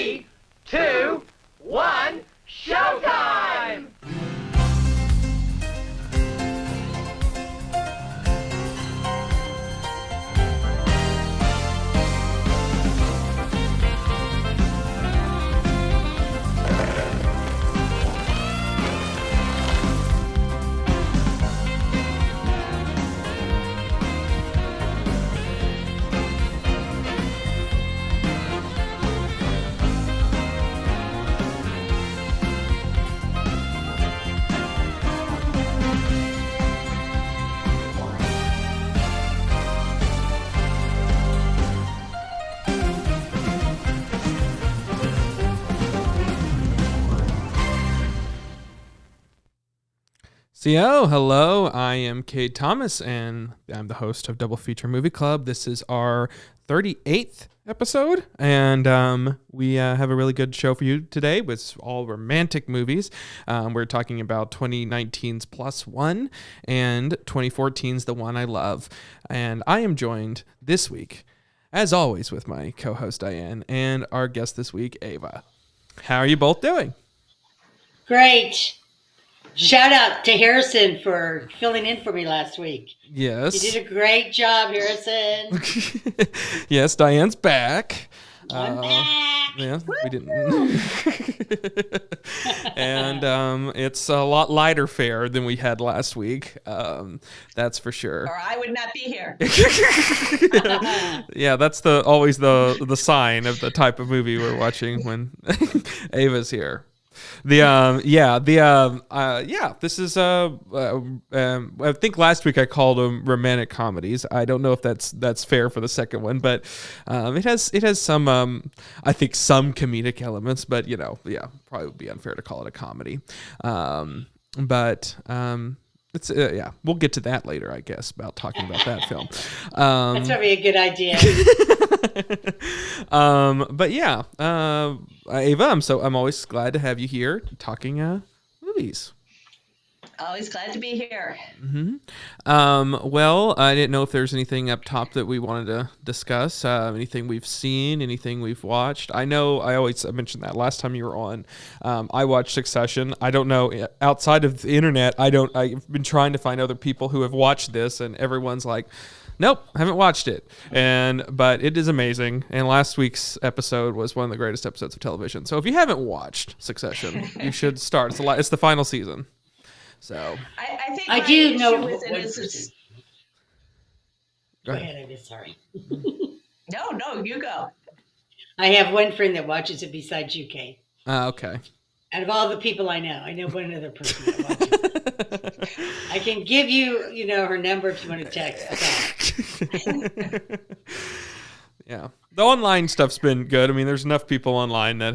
3, 2, 1, showtime! Hello, I am Cade Thomas, and I'm the host of Double Feature Movie Club. This is our 38th episode, and we have a really good show for you today with all romantic movies. We're talking about 2019's Plus One and 2014's The One I Love, and I am joined this week, as always, with my co-host Diane and our guest this week, Ava. How are you both doing? Great. Shout out to Harrison for filling in for me last week. Yes. You did a great job, Harrison. Yes, Diane's back. I'm back. Yeah, we didn't. And it's a lot lighter fare than we had last week. That's for sure. Or I would not be here. Yeah, that's always the sign of the type of movie we're watching when Ava's here. This is I think last week I called them romantic comedies. I don't know if that's fair for the second one, but it has some I think some comedic elements, but probably would be unfair to call it a comedy. It's we'll get to that later, I guess, about talking about that film. That's probably a good idea. Ava, I'm always glad to have you here talking movies. Always glad to be here. Mm-hmm. Well, I didn't know if there's anything up top that we wanted to discuss. Anything we've seen, anything we've watched. I know I mentioned that last time you were on. I watched Succession. I don't know, outside of the internet, I've been trying to find other people who have watched this, and everyone's like, nope, haven't watched it. But it is amazing. And last week's episode was one of the greatest episodes of television. So if you haven't watched Succession, you should start. It's the final season. So I think I do know. Go ahead. I'm just sorry. No, you go. I have one friend that watches it besides you, Kate. Okay. Out of all the people I know one other person that watches it. I can give you, her number if you want to text back. Yeah. The online stuff's been good. I mean, there's enough people online that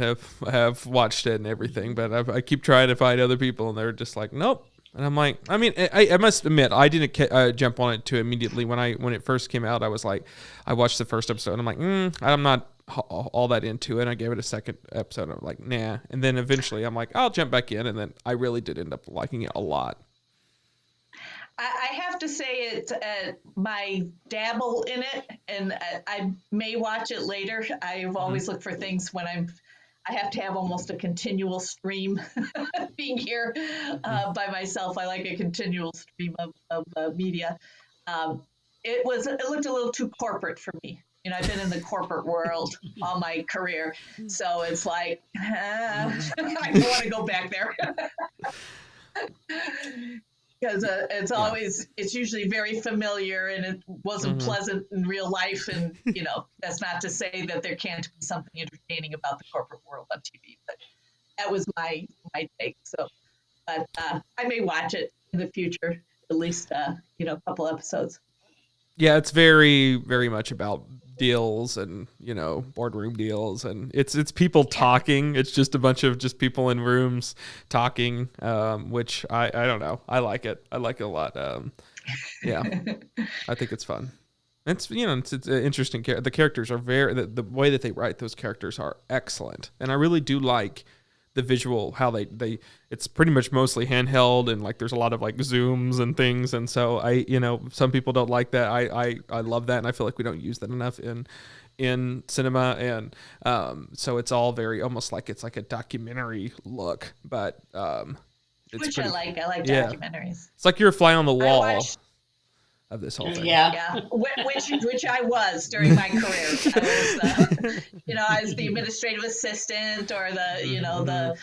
have watched it and everything, but I keep trying to find other people, and they're just like, nope. And I'm like, I mean, I must admit, I didn't jump on it too immediately. When it first came out, I was like, I watched the first episode, and I'm like, I'm not all that into it. I gave it a second episode, and I'm like, nah. And then eventually, I'm like, I'll jump back in, and then I really did end up liking it a lot. I have to say it's my dabble in it, and I may watch it later. I've always looked for things when I have to have almost a continual stream. Being here by myself, I like a continual stream of media. It looked a little too corporate for me. I've been in the corporate world all my career, so it's like I don't want to go back there. Because it's usually very familiar, and it wasn't pleasant in real life. And, that's not to say that there can't be something entertaining about the corporate world on TV, but that was my take. So, but I may watch it in the future, at least, a couple episodes. Yeah, it's very, very much about deals and, boardroom deals, and it's people talking. It's just a bunch of just people in rooms talking, which I don't know. I like it. I like it a lot. Yeah, I think it's fun. It's it's interesting. The characters are the way that they write those characters are excellent, and I really do like the visual, how they it's pretty much mostly handheld, and like there's a lot of like zooms and things, and so some people don't like that. I love that, and I feel like we don't use that enough in cinema, and so it's all very almost like it's like a documentary look, but it's Which pretty, I like. I like yeah. documentaries. It's like you're a fly on the I wall watched, of this whole thing. Yeah. yeah, which I was during my career. I was, I was the administrative assistant, or the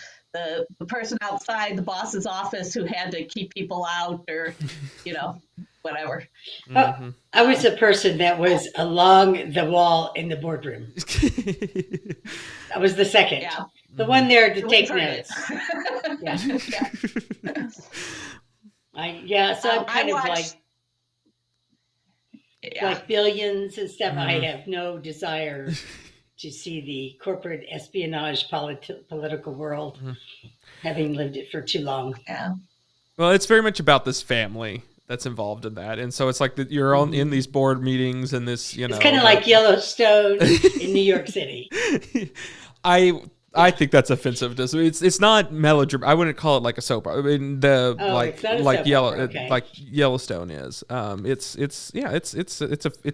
person outside the boss's office who had to keep people out, or whatever. Mm-hmm. I was the person that was along the wall in the boardroom. I was the second. Yeah. The one there to take We've heard notes. Yeah. So I'm kind I of watched- like billions and stuff. I Mhm. have no desire to see the corporate espionage political world, having lived it for too long. Yeah. Well, it's very much about this family that's involved in that, and so it's like that you're on in these board meetings and this, It's kind of like Yellowstone in New York City. I think that's offensive. It's not melodrama. I wouldn't call it like a soap opera. I mean, it's not a like soap Yellow opera, okay. like Yellowstone is. It's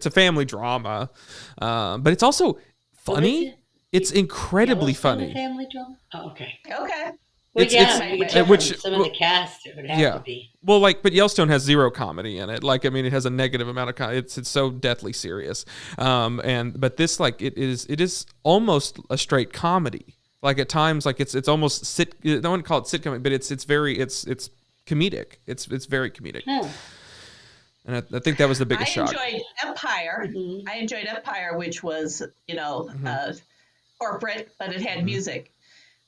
a family drama, but it's also funny. it? It's incredibly Yellowstone, funny. a family drama? Oh, okay. Okay. Well, it's- which some of the cast it would have to be. Well, but Yellowstone has zero comedy in it. Like, I mean, it has a negative amount of it's so deathly serious. But this, like, it is almost a straight comedy. Like at times, like it's almost I wouldn't call it sitcom, but it's comedic. It's very comedic. Oh. And I think that was the biggest shock. Enjoyed Empire. Mhm. I enjoyed Empire, which was corporate, but it had music,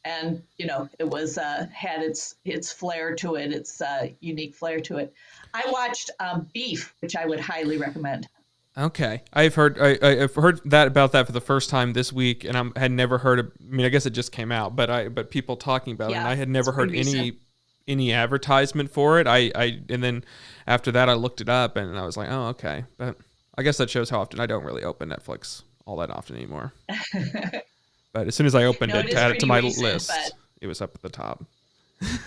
and it was had its flair to it, its unique flair to it. I watched Beef, which I would highly recommend. Okay, I've heard that about that for the first time this week, and I had never heard of. I mean, I guess it just came out, but people talking about it, and I had never heard any advertisement for it. And then after that, I looked it up, and I was like, oh, okay. But I guess that shows how often I don't really open Netflix all that often anymore. But as soon as I opened it to add it to my list, it was up at the top.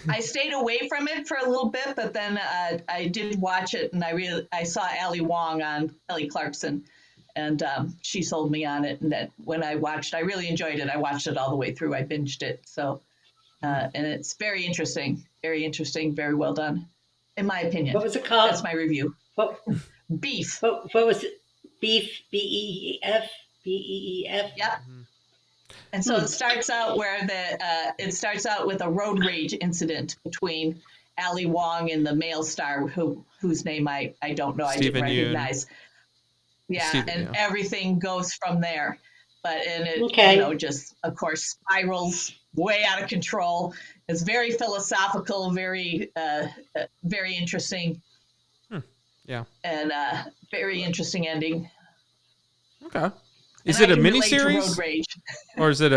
I stayed away from it for a little bit, but then I did watch it, and I saw Ali Wong on Kelly Clarkson, and she sold me on it. And that when I watched, I really enjoyed it. I watched it all the way through. I binged it. So, and it's very interesting, very well done, in my opinion. What was it called? That's my review. What Beef. what was it? Beef, BEEF, BEEF? Yeah. And so it starts out with a road rage incident between Ali Wong and the male star whose name I don't know, Stephen I didn't recognize. Everything goes from there. And it just of course spirals way out of control. It's very philosophical, very very interesting. Yeah. And very interesting ending. Okay. Is it a miniseries, or is it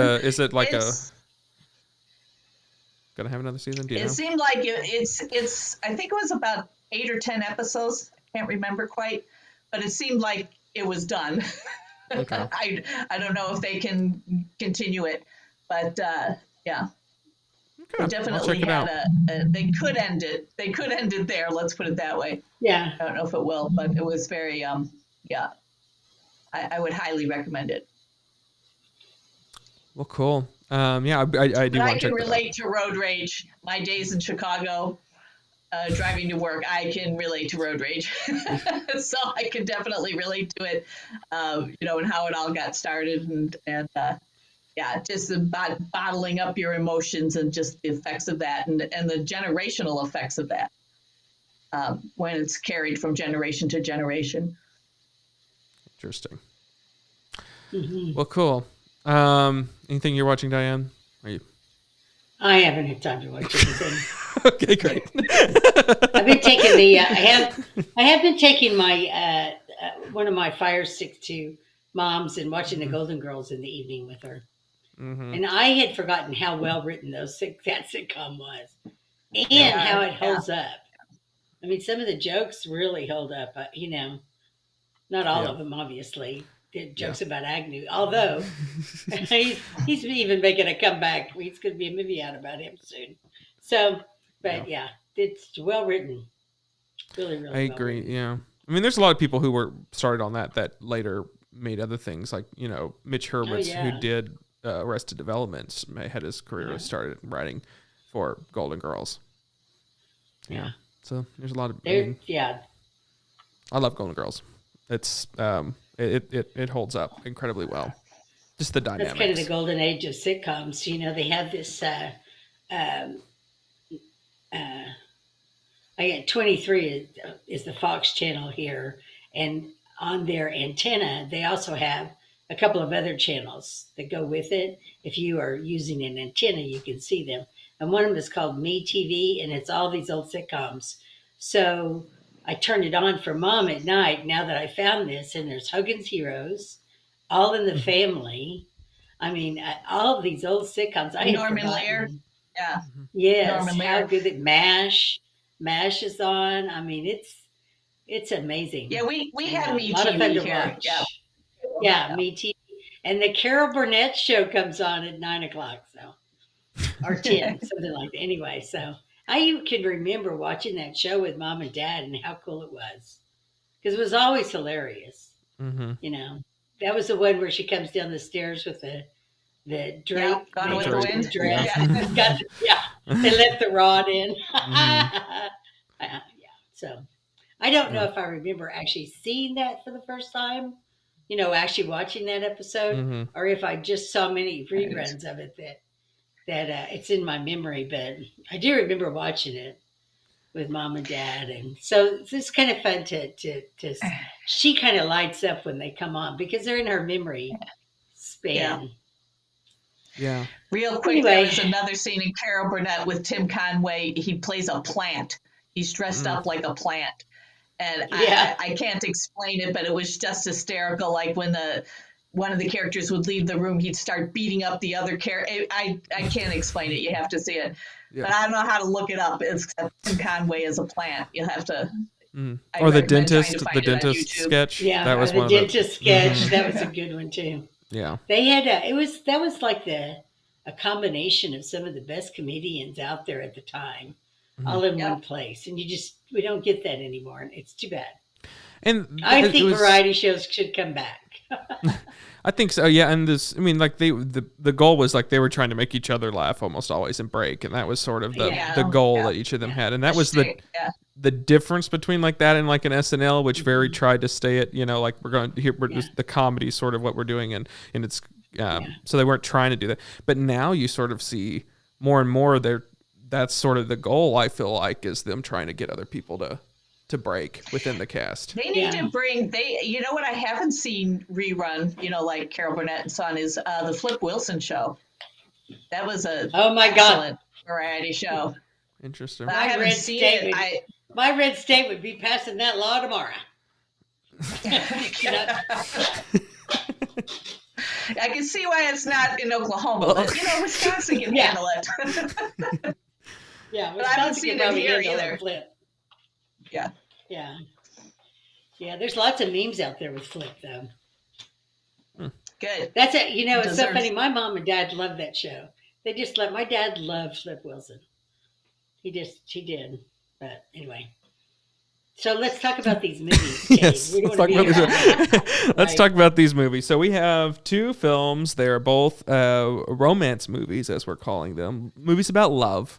gonna have another season? Do you know? It seemed like it's. I think it was about 8 or 10 episodes. I can't remember quite, but it seemed like it was done. Okay. I don't know if they can continue it, but yeah. Okay. They definitely they could end it. They could end it there. Let's put it that way. Yeah. I don't know if it will, but it was very yeah. I would highly recommend it. Well, cool. I do want to check that out. I can relate to road rage. My days in Chicago, driving to work, I can relate to road rage. So I can definitely relate to it, and how it all got started, and just about bottling up your emotions and just the effects of that, and the generational effects of that when it's carried from generation to generation. Interesting. Mm-hmm. Well, cool. Anything you're watching, Diane? Are you? I haven't had time to watch anything. Okay, great. I've been taking I have been taking my one of my fire sticks to Mom's and watching the Golden Girls in the evening with her. Mm-hmm. And I had forgotten how well written that sitcom was, and how it holds up. I mean, some of the jokes really hold up. Not all of them, obviously. Did jokes about Agnew, although he's even making a comeback. He's going to be a movie out about him soon. So, but it's well written. Really, really. I agree. Yeah. I mean, there's a lot of people who were started on that later made other things like, Mitch Hurwitz, who did Arrested Development, had his career started writing for Golden Girls. Yeah. So there's a lot of, I love Golden Girls. It's, it holds up incredibly well. Just the dynamics. That's kind of the golden age of sitcoms. They have this, I got 23 is the Fox channel here, and on their antenna, they also have a couple of other channels that go with it. If you are using an antenna, you can see them. And one of them is called Me TV, and it's all these old sitcoms. So I turned it on for Mom at night now that I found this, and there's Hogan's Heroes, All in the Family. I mean, all of these old sitcoms. Norman Lear. Yeah. Yes. Norman How Lear. good that MASH is on. I mean, it's amazing. Yeah, we have Me A lot of fun TV to here. watch. Yeah, Me TV. And the Carol Burnett show comes on at 9:00, or 10, something like that. Anyway, so I can remember watching that show with Mom and Dad and how cool it was, because it was always hilarious. Mm-hmm. That was the one where she comes down the stairs with the drape. Gone with the Wind. Dress. They left the rod in. So I don't know if I remember actually seeing that for the first time, actually watching that episode, or if I just saw many reruns of it that it's in my memory. But I do remember watching it with Mom and Dad, and so it's kind of fun to she kind of lights up when they come on because they're in her memory span. Yeah. Real quick, there was another scene in Carol Burnett with Tim Conway. He plays a plant. He's dressed up like a plant. And I can't explain it, but it was just hysterical. Like when one of the characters would leave the room, he'd start beating up the other character. I can't explain it. You have to see it. Yeah. But I don't know how to look it up. It's Tim Conway as a plant. You'll have to. Or the dentist sketch. Yeah, that was the one dentist of the, sketch. That was a good one too. Yeah. They had that was like a combination of some of the best comedians out there at the time, all in one place, and we don't get that anymore, and it's too bad. And I think variety shows should come back. I think so, yeah. And the goal was like they were trying to make each other laugh almost always and break, and that was sort of the goal that each of them had, and that was the difference between like that and like an SNL, which very tried to stay at like the comedy sort of what we're doing, and it's so they weren't trying to do that. But now you sort of see more and more that's sort of the goal. I feel like is them trying to get other people to break within the cast. They need to bring what I haven't seen rerun, like Carol Burnett and Son is the Flip Wilson show. That was a excellent variety show. Interesting. But I haven't seen it. My red state would be passing that law tomorrow. I can see why it's not in Oklahoma, but Wisconsin can handle it. Yeah, but I haven't seen it here either. Flip. Yeah. There's lots of memes out there with Flip, though. Good. That's it. It's so funny. My mom and dad loved that show. They just my dad loved Flip Wilson. He did. But anyway. So let's talk about these movies. Yes, let's talk about these movies. So we have two films. They're both romance movies, as we're calling them, movies about love.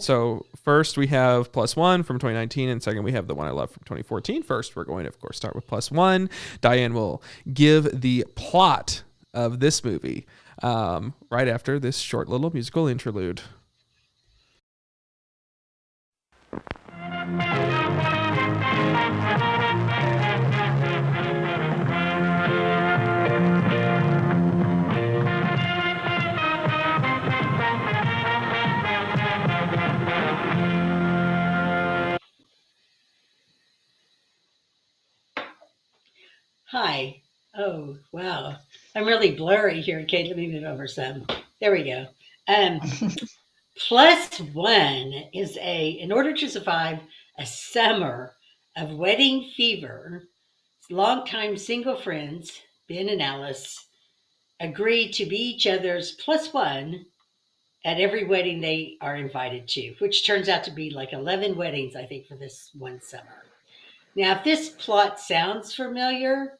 So first we have Plus One from 2019, and second we have The One I Love from 2014. First, we're going to, of course, start with Plus One. Diane will give the plot of this movie right after this short little musical interlude. Hi. Oh, wow. I'm really blurry here. Okay, let me move over some. There we go. Plus One is in order to survive a summer of wedding fever, longtime single friends, Ben and Alice, agree to be each other's plus one at every wedding they are invited to, which turns out to be like 11 weddings, I think, for this one summer. Now, if this plot sounds familiar,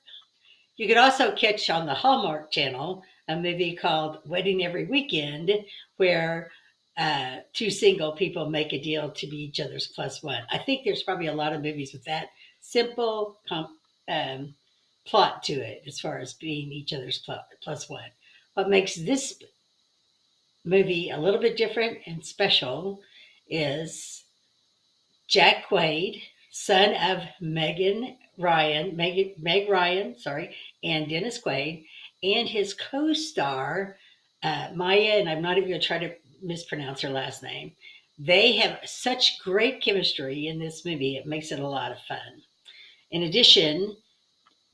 you could also catch on the Hallmark Channel a movie called Wedding Every Weekend, where two single people make a deal to be each other's plus one. I think there's probably a lot of movies with that simple plot to it as far as being each other's plus one. What makes this movie a little bit different and special is Jack Quaid, son of Meg Ryan, and Dennis Quaid, and his co-star Maya, and I'm not even going to try to mispronounce her last name. They have such great chemistry in this movie; it makes it a lot of fun. In addition,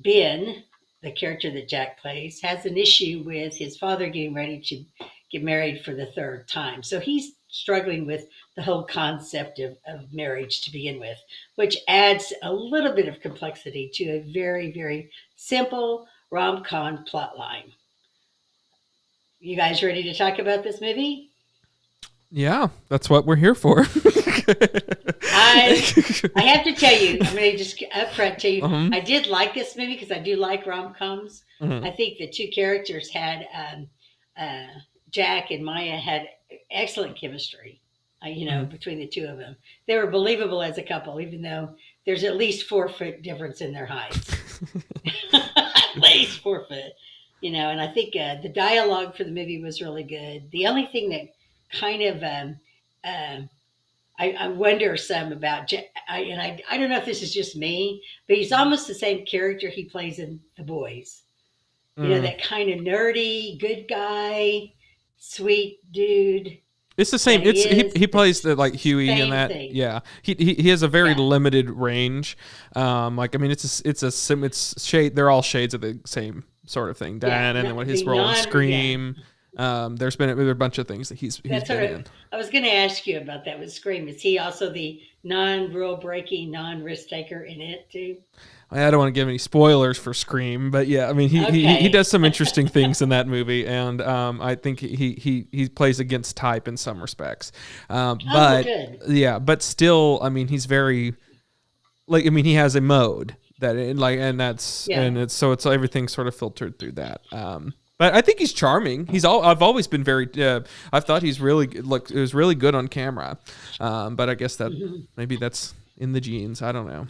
Ben, the character that Jack plays, has an issue with his father getting ready to get married for the third time. So he's struggling with the whole concept of marriage to begin with, which adds a little bit of complexity to a very, very simple rom-com plot line. You guys ready to talk about this movie? Yeah, that's what we're here for. I have to tell you, I'm going to just upfront tell you, I did like this movie because I do like rom-coms. I think the two characters had, Jack and Maya had excellent chemistry, between the two of them. They were believable as a couple, even though there's at least 4 foot difference in their heights. At least 4 foot, and I think the dialogue for the movie was really good. The only thing that kind of I wonder some about Jack, I don't know if this is just me, but he's almost the same character he plays in The Boys. That kind of nerdy, good guy, sweet dude. It's the same. He plays the like Huey in that. Thing. Yeah, he has a very limited range. It's shade. They're all shades of the same sort of thing. Dan, and then what his role in Scream. There's been a bunch of things that he's been in. I was going to ask you about that with Scream. Is he also the non-rule breaking, non-risk taker in it too? I don't want to give any spoilers for Scream, but yeah, I mean he does some interesting things in that movie, and I think he plays against type in some respects. But still, I mean he's very he has a mode that it's everything sort of filtered through that. But I think he's charming. I've always been very. I've thought he's really it was really good on camera. But I guess that maybe that's in the genes. I don't know.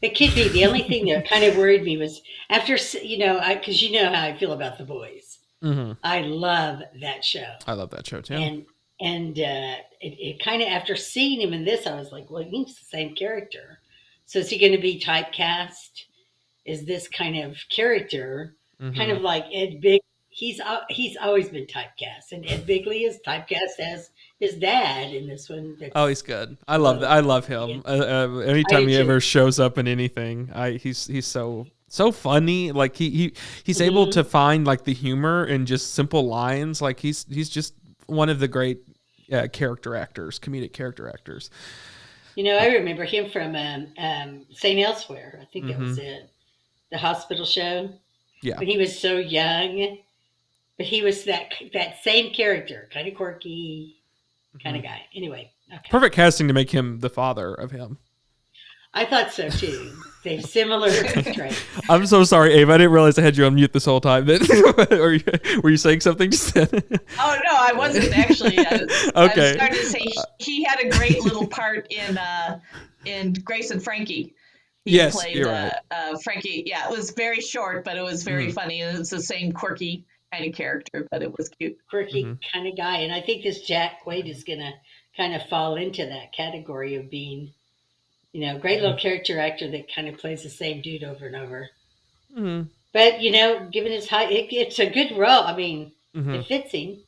It could be. The only thing that kind of worried me was after because you know how I feel about The Boys. Mm-hmm. I love that show. I love that show too. And it kind of after seeing him in this, I was like, well, he's the same character. So is he going to be typecast? Is this kind of character? Mm-hmm. Kind of like Ed Begley. He's always been typecast, and Ed Begley is typecast as his dad in this one. Oh, he's good. I love that. I love him. Anytime he ever shows up in anything, he's so funny. Like he's able to find like the humor in just simple lines. Like he's just one of the great comedic character actors. I remember him from St. Elsewhere. I think that was it. The hospital show. Yeah. When he was so young, but he was that same character, kind of quirky kind of guy. Anyway. Okay. Perfect casting to make him the father of him. I thought so too. They have similar traits. I'm so sorry, Ava. I didn't realize I had you on mute this whole time. Were you saying something just then? Oh no, I wasn't actually. Okay. I was starting to say he had a great little part in Grace and Frankie. He played right. Frankie. Yeah, it was very short, but it was very funny. And it's the same quirky kind of character, but it was cute. Quirky kind of guy. And I think this Jack Quaid is going to kind of fall into that category of being, great little character actor that kind of plays the same dude over and over. Mm-hmm. But, given his height, it's a good role. I mean, it fits him.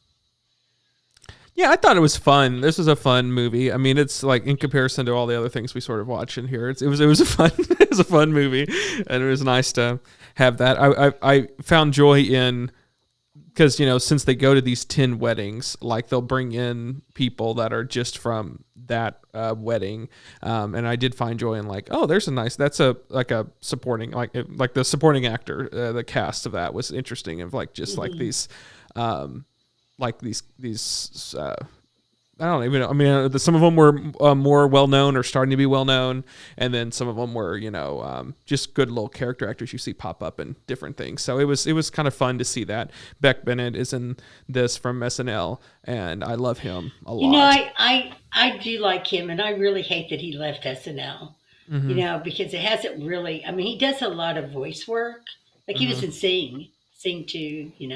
Yeah, I thought it was fun. This was a fun movie. I mean, it's like in comparison to all the other things we sort of watch in here. It was a fun it was a fun movie, and it was nice to have that. I found joy in because since they go to these 10 weddings, like they'll bring in people that are just from that wedding, and I did find joy in like, oh, there's that's a supporting like the supporting actor, the cast of that was interesting of like just like these. Like these I don't even know. I mean, some of them were more well known or starting to be well known, and then some of them were, just good little character actors you see pop up in different things. So it was kind of fun to see that. Beck Bennett is in this from SNL, and I love him a lot. I do like him, and I really hate that he left SNL. Mm-hmm. Because it hasn't really. I mean, he does a lot of voice work. Like he was in Sing 2. He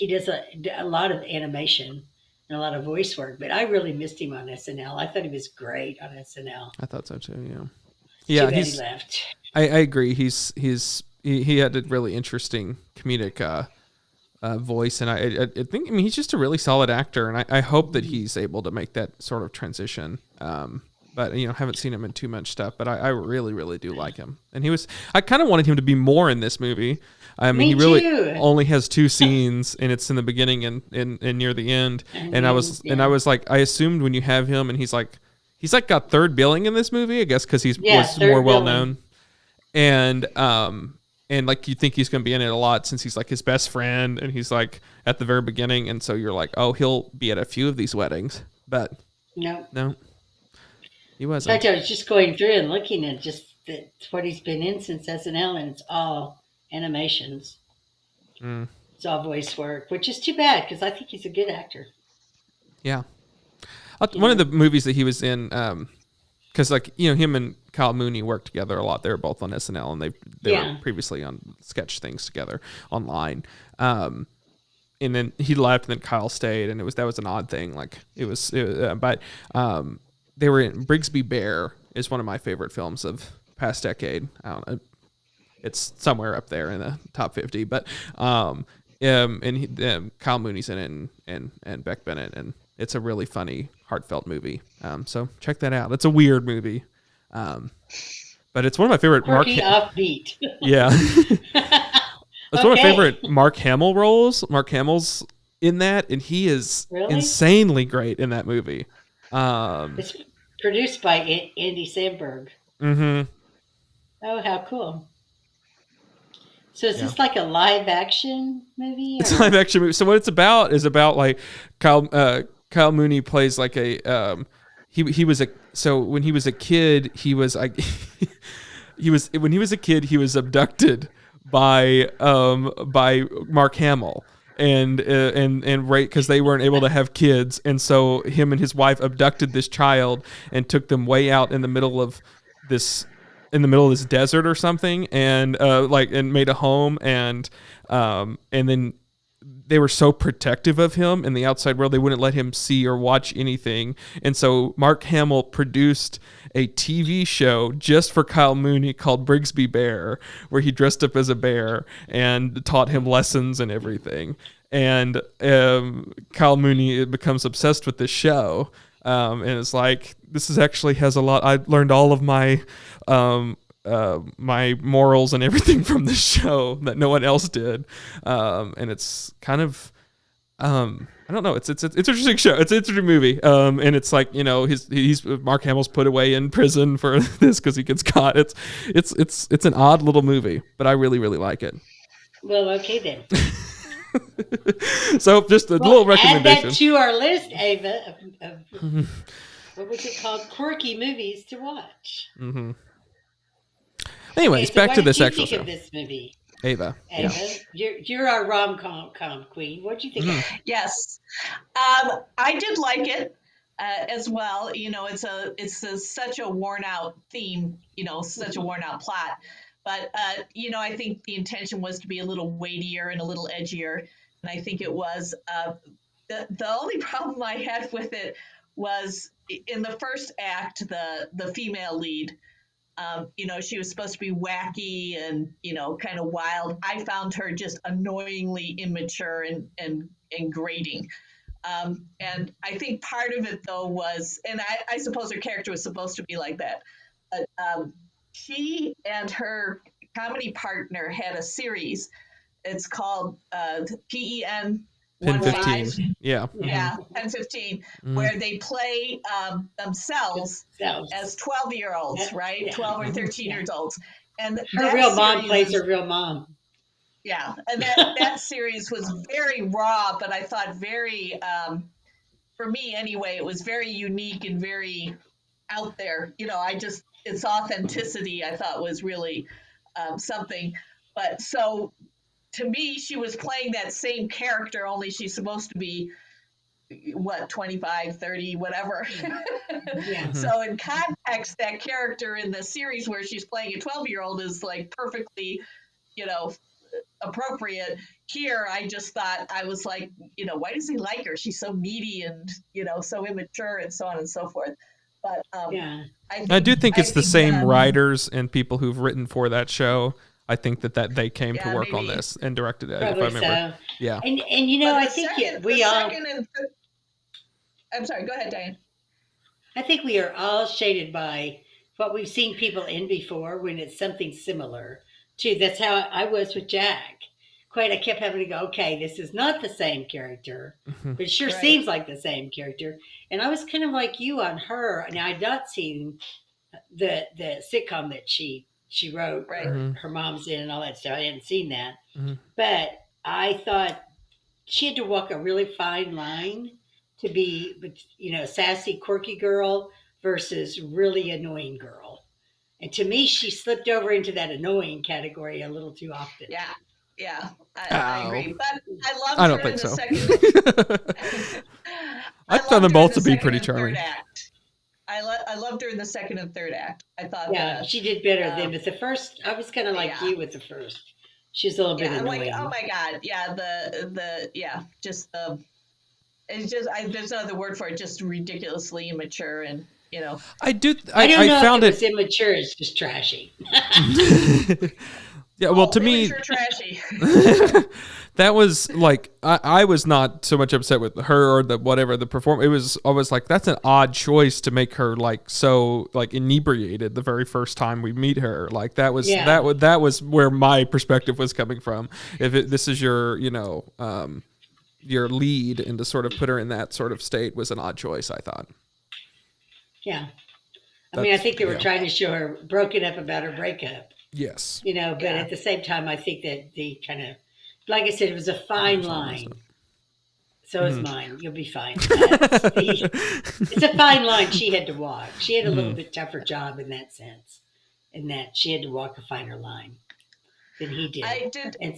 does a lot of animation and a lot of voice work, but I really missed him on SNL. I thought he was great on SNL. I thought so too. Yeah. Yeah, he left. I agree. He had a really interesting comedic voice, and I think he's just a really solid actor, and I hope that he's able to make that sort of transition. But haven't seen him in too much stuff, but I really, really do like him. And I kind of wanted him to be more in this movie. I mean, he really only has 2 scenes, and it's in the beginning and near the end. And I was like, I assumed when you have him, and he's like got third billing in this movie, I guess, because was more well known. And like you think he's going to be in it a lot since he's like his best friend, and he's like at the very beginning, and so you're like, oh, he'll be at a few of these weddings, but no. He wasn't. In fact, I was just going through and looking at just what he's been in since SNL, and it's all animations. It's all voice work, which is too bad because I think he's a good actor. Yeah. One of the movies that he was in, because him and Kyle Mooney worked together a lot. They were both on SNL, and they were previously on sketch things together online. And then he left, and then Kyle stayed, and that was an odd thing. They were in Brigsby Bear is one of my favorite films of past decade. I don't know. It's somewhere up there in the top 50, but Kyle Mooney's in it and Beck Bennett, and it's a really funny, heartfelt movie. So check that out. It's a weird movie. But it's one of my favorite offbeat. Yeah. It's one of my favorite Mark Hamill roles. Mark Hamill's in that, and he is insanely great in that movie. It's produced by Andy Samberg. Mm-hmm. Oh, how cool! So is this like a live action movie? It's a live action movie. So what it's about is like Kyle Mooney plays like a he was when he was a kid he was like when he was a kid he was abducted by Mark Hamill. And right, because they weren't able to have kids, and so him and his wife abducted this child and took them way out in the middle of this desert or something, and made a home, and then they were so protective of him in the outside world they wouldn't let him see or watch anything, and so Mark Hamill produced a TV show just for Kyle Mooney called Brigsby Bear, where he dressed up as a bear and taught him lessons and everything. And Kyle Mooney becomes obsessed with this show, and it's like, this actually has a lot. I learned all of my my morals and everything from this show that no one else did, and it's kind of I don't know. It's an interesting show. It's an interesting movie. And it's like, he's Mark Hamill's put away in prison for this because he gets caught. It's an odd little movie, but I really, really like it. Well, okay then. So just a little recommendation. Add that to our list, Ava, of what was it called? Quirky movies to watch. Mm-hmm. Anyways, so back to this actual show. show. Of this movie? Ava, you're our rom-com queen. What do you think? Of it? Yes, I did like it as well. It's such a worn out theme. Such a worn out plot. But I think the intention was to be a little weightier and a little edgier, and I think it was. The only problem I had with it was in the first act, the female lead. She was supposed to be wacky and, kind of wild. I found her just annoyingly immature and grating. And I think part of it, though, was, and I suppose her character was supposed to be like that. But she and her comedy partner had a series. It's called PEN. Pen 15. Yeah. Yeah, Pen 15, where they play themselves as 12-year-olds, right? Yeah. 12 or 13-year-olds. And her real mom plays her real mom. Yeah, and that series was very raw, but I thought very for me anyway, it was very unique and very out there. Its authenticity I thought was really something. But so to me, she was playing that same character, only she's supposed to be, 25, 30, whatever. Yeah. So in context, that character in the series where she's playing a 12-year-old is like perfectly, appropriate. Here, I just thought, I was like, why does he like her? She's so needy and, so immature and so on and so forth. But Yeah. I do think it's the same writers and people who've written for that show. I think that they came to work on this and directed it, Probably if I remember. so. Yeah. And I think I'm sorry, go ahead, Diane. I think we are all shaded by what we've seen people in before when it's something similar to. That's how I was with Jack. Quaid, I kept having to go, okay, this is not the same character, but it sure seems like the same character. And I was kind of like you on her. Now, I'd not seen the sitcom that she wrote, her mom's in and all that stuff. I hadn't seen that. Mm-hmm. But I thought she had to walk a really fine line to be, sassy, quirky girl versus really annoying girl. And to me, she slipped over into that annoying category a little too often. Yeah, I agree. But I don't think so. I found them both to be pretty charming. I loved her in the second and third act. I thought she did better than, but the first, I was kind of like you with the first. She's a little bit annoying. Like, oh my God, there's no other word for it, just ridiculously immature and, I don't know if it was immature, it's just trashy. Yeah, well, to me, trashy. that was like I was not so much upset with her or the perform. It was always like that's an odd choice to make her like so like inebriated the very first time we meet her. Like that was that was where my perspective was coming from. If this is your your lead, and to sort of put her in that sort of state was an odd choice, I thought. Yeah, I think they were trying to show her broken up about her breakup. Yes. But at the same time, I think that the kind of, like I said, it was a fine line. So is mine. You'll be fine. It's a fine line she had to walk. She had a little bit tougher job in that sense, in that she had to walk a finer line than he did. I did. And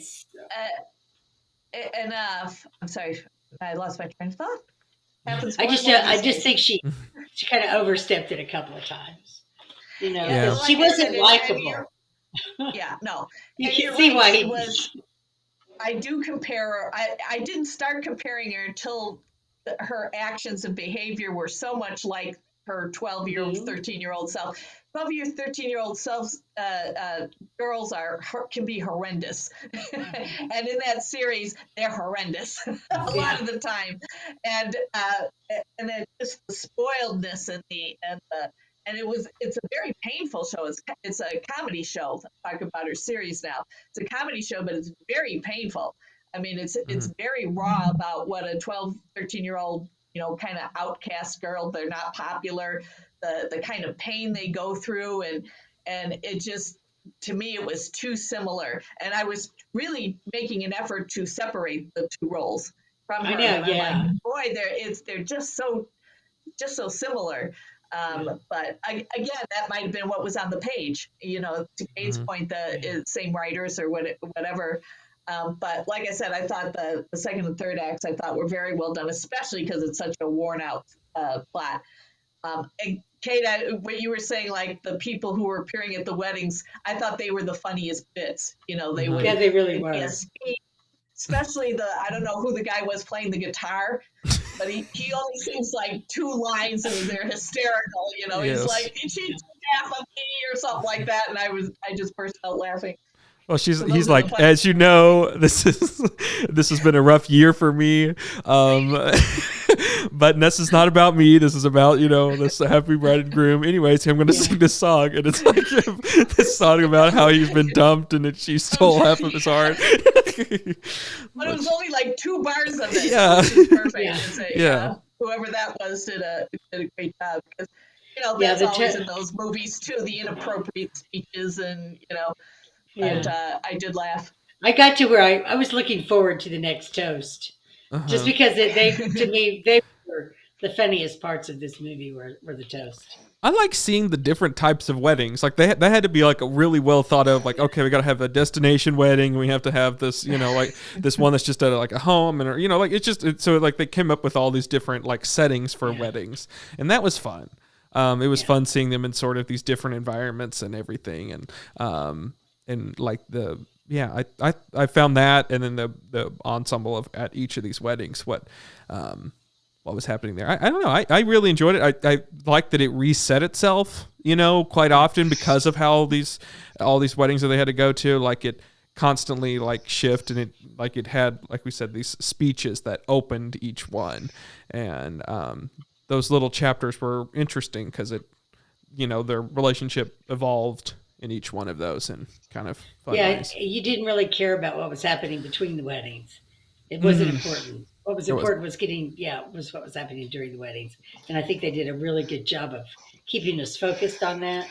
I'm sorry, I lost my train of thought. I just think she kind of overstepped it a couple of times. She wasn't likable. Yeah, no. You can see why he was. I do compare her. I didn't start comparing her until her actions and behavior were so much like her 12-year-old, 13-year-old self. 12-year, 13-year-old selves, girls can be horrendous. And in that series, they're horrendous a lot of the time. And then just the spoiledness and it's a very painful show. It's a comedy show. Talk about her series now. It's a comedy show, but it's very painful. I mean, it's very raw about what a 12, 13-year-old, kind of outcast girl. They're not popular. The kind of pain they go through, and it just, to me, it was too similar. And I was really making an effort to separate the two roles from her. I know, yeah. I'm like, boy, they're just so similar. But again, that might have been what was on the page, to Cade's point, the same writers or whatever. But like I said, I thought the second and third acts, I thought were very well done, especially because it's such a worn out plot. And Cade, what you were saying, like the people who were appearing at the weddings, I thought they were the funniest bits. They would. Yeah, they really were. Especially I don't know who the guy was playing the guitar, but he only sings like 2 lines and they're hysterical. Yes. He's like, "Did she laugh at me?" or something like that, and I just burst out laughing. Well, he's like, as you know, this has been a rough year for me. But this is not about me. This is about, this happy bride and groom. Anyways, I'm going to sing this song. And it's like this song about how he's been dumped and that she stole half of his heart. But it was only like 2 bars of it. Yeah. Which is perfect. Yeah. Whoever that was did a great job. Because, that's always in those movies too, the inappropriate speeches and, But I did laugh. I got to where I was looking forward to the next toast, just because to me they were the funniest parts of this movie were the toast. I like seeing the different types of weddings. Like they had to be like a really well thought of, like, okay, we got to have a destination wedding. We have to have this, like this one that's just at like a home, and like so like they came up with all these different like settings for weddings, and that was fun. It was fun seeing them in sort of these different environments and everything, and like I found that, and then the ensemble of at each of these weddings, what was happening there. I don't know. I really enjoyed it. I like that it reset itself, quite often because of how all these weddings that they had to go to, like it constantly like shift, and it had, like we said, these speeches that opened each one. And those little chapters were interesting because their relationship evolved in each one of those, and kind of fun ways. You didn't really care about what was happening between the weddings. It wasn't important. What was important was what was happening during the weddings. And I think they did a really good job of keeping us focused on that.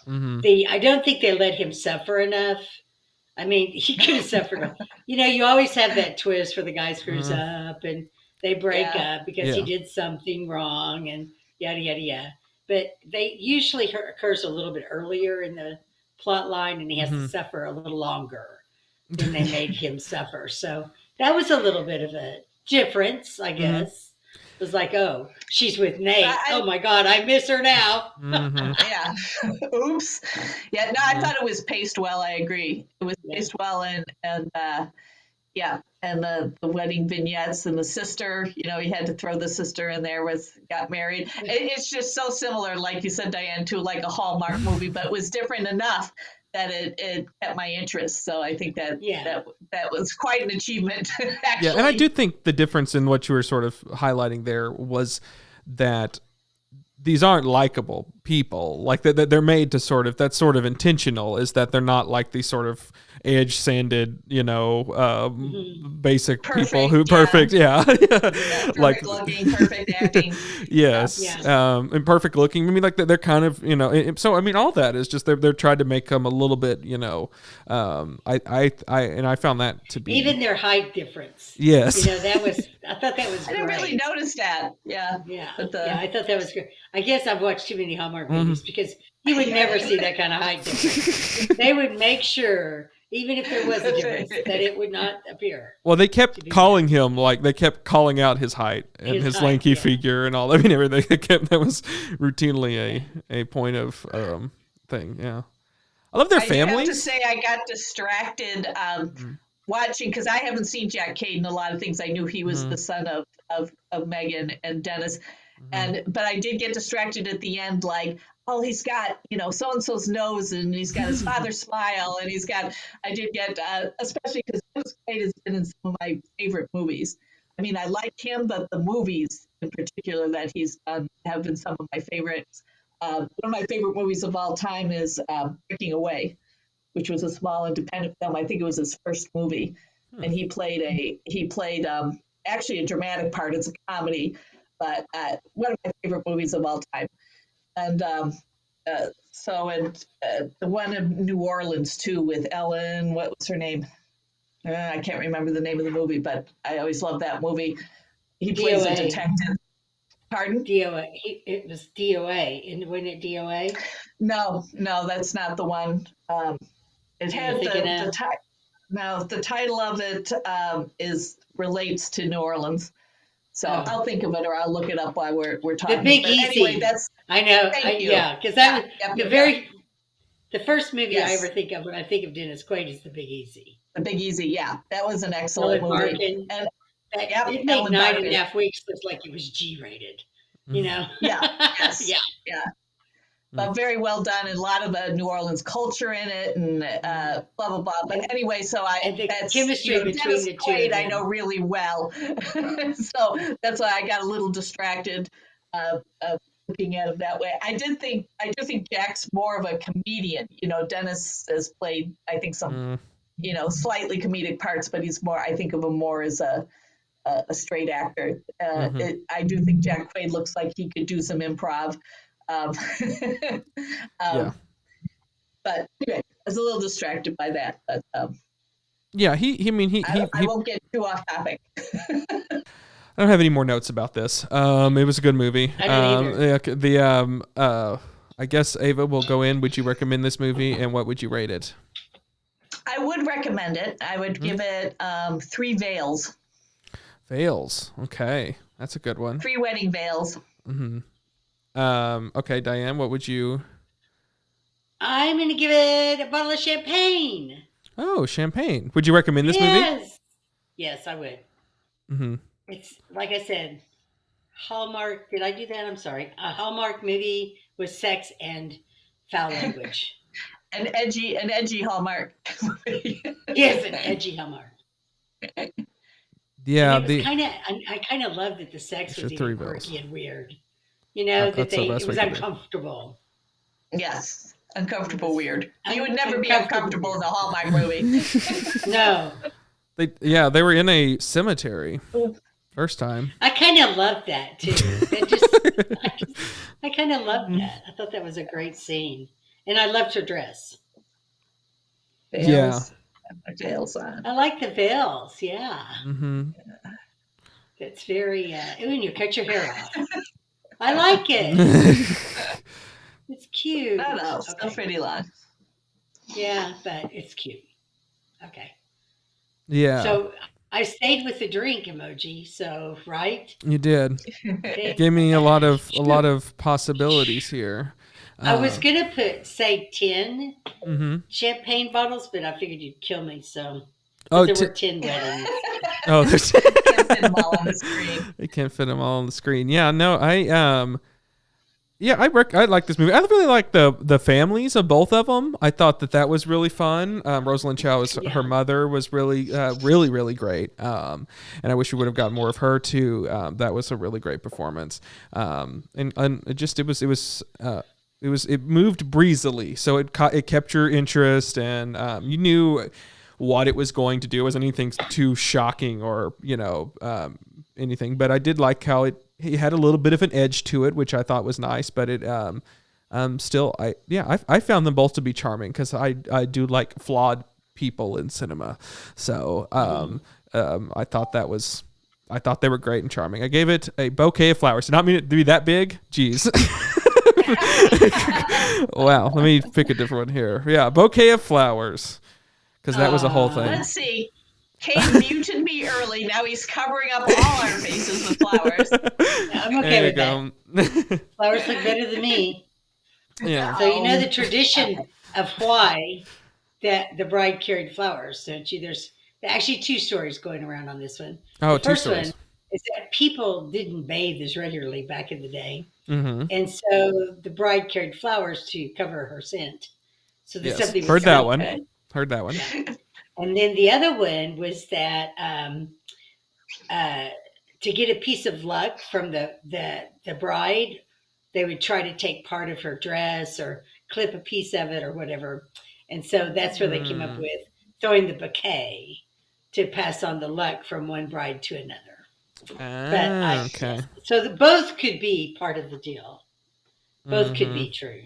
Mm-hmm. I don't think they let him suffer enough. I mean, he could have suffered. You always have that twist where the guy screws up and they break up because he did something wrong and yada, yada, yada. But they usually occurs a little bit earlier in the plot line, and he has to suffer a little longer than they made him suffer. So that was a little bit of a difference, I guess. It was like, oh, she's with Nate. Oh my God, I miss her now. Yeah. Oops. Yeah, no, I thought it was paced well. I agree. It was paced well, and the wedding vignettes, and the sister, he had to throw the sister in there got married. It's just so similar, like you said, Diane, to like a Hallmark movie, but it was different enough that it kept my interest. So I think that was quite an achievement, actually. Yeah, and I do think the difference in what you were sort of highlighting there was that these aren't likable people. Like they're made to sort of, that's sort of intentional, is that they're not like these sort of edge-sanded, basic people who perfect like looking, perfect acting. Yes. And perfect looking. I mean, like they're kind of, so I mean, all that is just they're trying to make them a little bit, I found that to be even their height difference. Yes. I thought that was great. I didn't really notice that. Yeah. But I thought that was good. I guess I've watched too many Hallmark movies because you would never see that kind of height difference. They would make sure, even if there was a difference, that it would not appear. Well, they kept calling him, like they kept calling out his height and his lanky figure and all. I mean, everything. That was routinely a point of thing. Yeah, I love their families. I have to say, I got distracted watching, because I haven't seen Jack Cade in a lot of things. I knew he was the son of Megan and Dennis, but I did get distracted at the end, like, oh, he's got, so-and-so's nose, and he's got his father's smile, and I did get, especially because Dennis Quaid has been in some of my favorite movies. I mean, I like him, but the movies in particular that he's done have been some of my favorites. One of my favorite movies of all time is Breaking Away, which was a small independent film. I think it was his first movie. And he played actually a dramatic part. It's a comedy, but one of my favorite movies of all time. And the one in New Orleans too, with Ellen, what was her name? I can't remember the name of the movie, but I always loved that movie. He plays a detective. Pardon? DOA. It was DOA. Wasn't it DOA? No, that's not the one. It had the title of it relates to New Orleans. So I'll think of it, or I'll look it up while we're talking. The Big Easy. Anyway, I know. Because the first movie I ever think of when I think of Dennis Quaid is The Big Easy. The Big Easy, yeah, that was an excellent movie. And it made 9.5 weeks look like it was G-rated. Yeah. Yes. Yeah. But very well done, and a lot of New Orleans culture in it, and blah blah blah. But anyway, so that's chemistry between the two. Quaid, I know really well, so that's why I got a little distracted looking at him that way. I do think Jack's more of a comedian. Dennis has played, I think, some slightly comedic parts, but he's more. I think of him more as a straight actor. I do think Jack Quaid looks like he could do some improv. But anyway, I was a little distracted by that. But yeah, he I won't get too off topic. I don't have any more notes about this. It was a good movie. I don't either. I guess Ava will go in. Would you recommend this movie, and what would you rate it? I would recommend it. I would give it 3 veils. Veils. Okay, that's a good one. 3 wedding veils. Mm-hmm. Okay, Diane, what would you? I'm going to give it a bottle of champagne. Oh, champagne. Would you recommend this movie? Yes, I would. Mm-hmm. It's like I said, Hallmark. Did I do that? I'm sorry. A Hallmark movie with sex and foul language. An edgy Hallmark movie. Yes, an edgy Hallmark. Yeah, it was I kind of loved that the sex was even quirky and weird. You know, that it was uncomfortable. Yes, uncomfortable weird. You would never be uncomfortable in a Hallmark movie. No. They were in a cemetery first time. I kind of loved that too. I kind of loved that. I thought that was a great scene, and I loved her dress. Veils. Yeah, veils on. I like the veils. Yeah. Mm-hmm. That's very. When you cut your hair off, I like it. It's cute. I don't know. Still pretty long. Yeah, but it's cute. Okay. Yeah. So I stayed with the drink emoji. So right. You did. Okay. Gave me a lot of possibilities here. I was gonna say 10 mm-hmm. champagne bottles, but I figured you'd kill me. So there were 10 weddings. Oh, there's. Can't fit them all on the screen. They can't fit them all on the screen. Yeah, no, I like this movie. I really like the families of both of them. I thought that was really fun. Rosalind Chao, her mother, was really, really great. And I wish we would have gotten more of her too. That was a really great performance. And it moved breezily, so it kept your interest, and you knew what it was going to do. It wasn't anything too shocking or anything, but I did like how it had a little bit of an edge to it, which I thought was nice. But it still, I found them both to be charming, because I do like flawed people in cinema. So I thought they were great and charming. I gave it a bouquet of flowers. Did not mean it to be that big. Jeez. Wow. Let me pick a different one here. Yeah, bouquet of flowers, because that was a whole thing. Let's see. Cade muted me early. Now he's covering up all our faces with flowers. Yeah, I'm okay with that. Flowers look better than me. Yeah. So you know the tradition of why that the bride carried flowers, don't you? There's actually 2 stories going around on this one. Oh, the first 2 stories. One is that people didn't bathe as regularly back in the day. Mm-hmm. And so the bride carried flowers to cover her scent. So that something was Heard that one. good. Heard that one. Yeah. And then the other one was that to get a piece of luck from the bride, they would try to take part of her dress or clip a piece of it or whatever. And so that's where they came up with throwing the bouquet to pass on the luck from one bride to another. Okay. So both could be part of the deal. Both could be true.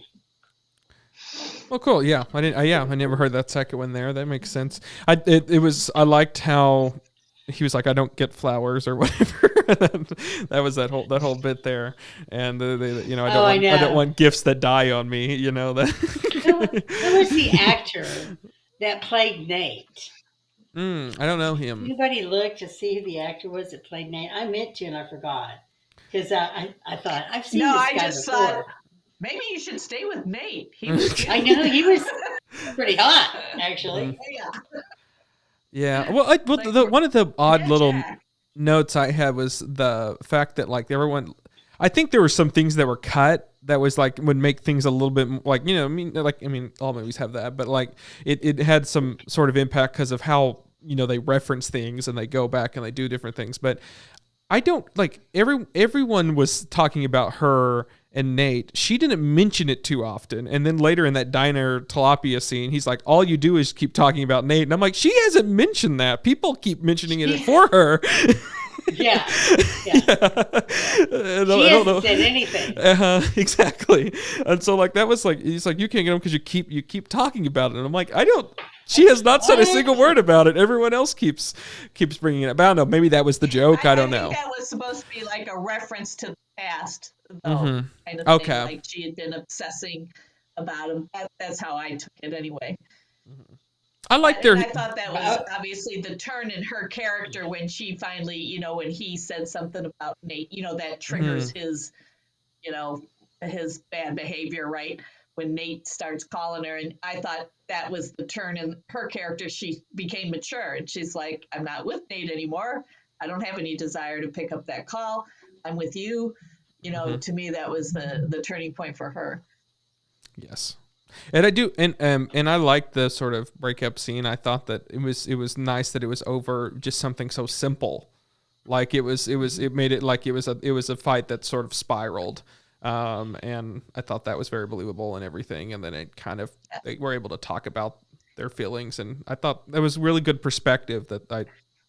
Well, cool. Yeah, I didn't. I never heard that second one there. That makes sense. I liked how he was like, I don't get flowers or whatever. that was that whole bit there. And I don't want gifts that die on me. You know that. Who was the actor that played Nate? I don't know him. Anybody look to see who the actor was that played Nate? I meant to, and I forgot, because I thought I've seen this guy before. Thought maybe you should stay with Nate. He was. I know he was pretty hot, actually. Yeah. Well, one of the odd little notes I had was the fact that everyone, I think there were some things that were cut that was would make things a little bit all movies have that, but it had some sort of impact because of how they reference things and they go back and they do different things. But I don't everyone was talking about her and Nate. She didn't mention it too often. And then later in that diner tilapia scene, he's like, all you do is keep talking about Nate. And I'm like, she hasn't mentioned that. People keep mentioning it for her. Yeah. Yeah. She hasn't said anything. Exactly. And so like that was like, he's like, you can't get them because you keep talking about it. And I'm like, she has not said a single word about it. Everyone else keeps bringing it up. I don't know. Maybe that was the joke. I don't know. I think that was supposed to be like a reference to the past, though. Mm-hmm. Kind of Okay. thing, like she had been obsessing about him. That's how I took it anyway. I like I thought that was obviously the turn in her character when she finally, when he said something about Nate, that triggers his, his bad behavior, right? When Nate starts calling her. And I thought that was the turn in her character. She became mature and she's like, I'm not with Nate anymore. I don't have any desire to pick up that call. I'm with you. To me, that was the turning point for her. Yes. And I do, and I like the sort of breakup scene. I thought that it was nice that it was over just something so simple, like it made it like it was a fight that sort of spiraled, and I thought that was very believable and everything. And then they were able to talk about their feelings, and I thought that was really good perspective that I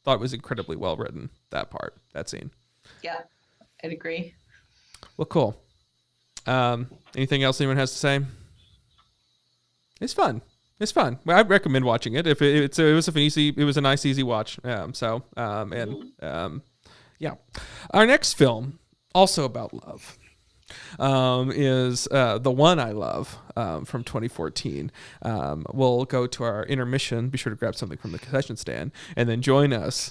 thought was incredibly well written. That scene. Yeah, I'd agree. Well, cool. Anything else anyone has to say? It's fun. Well, I recommend watching it. If it was a nice, easy watch. Yeah. Our next film, also about love, is The One I Love from 2014. We'll go to our intermission. Be sure to grab something from the concession stand, and then join us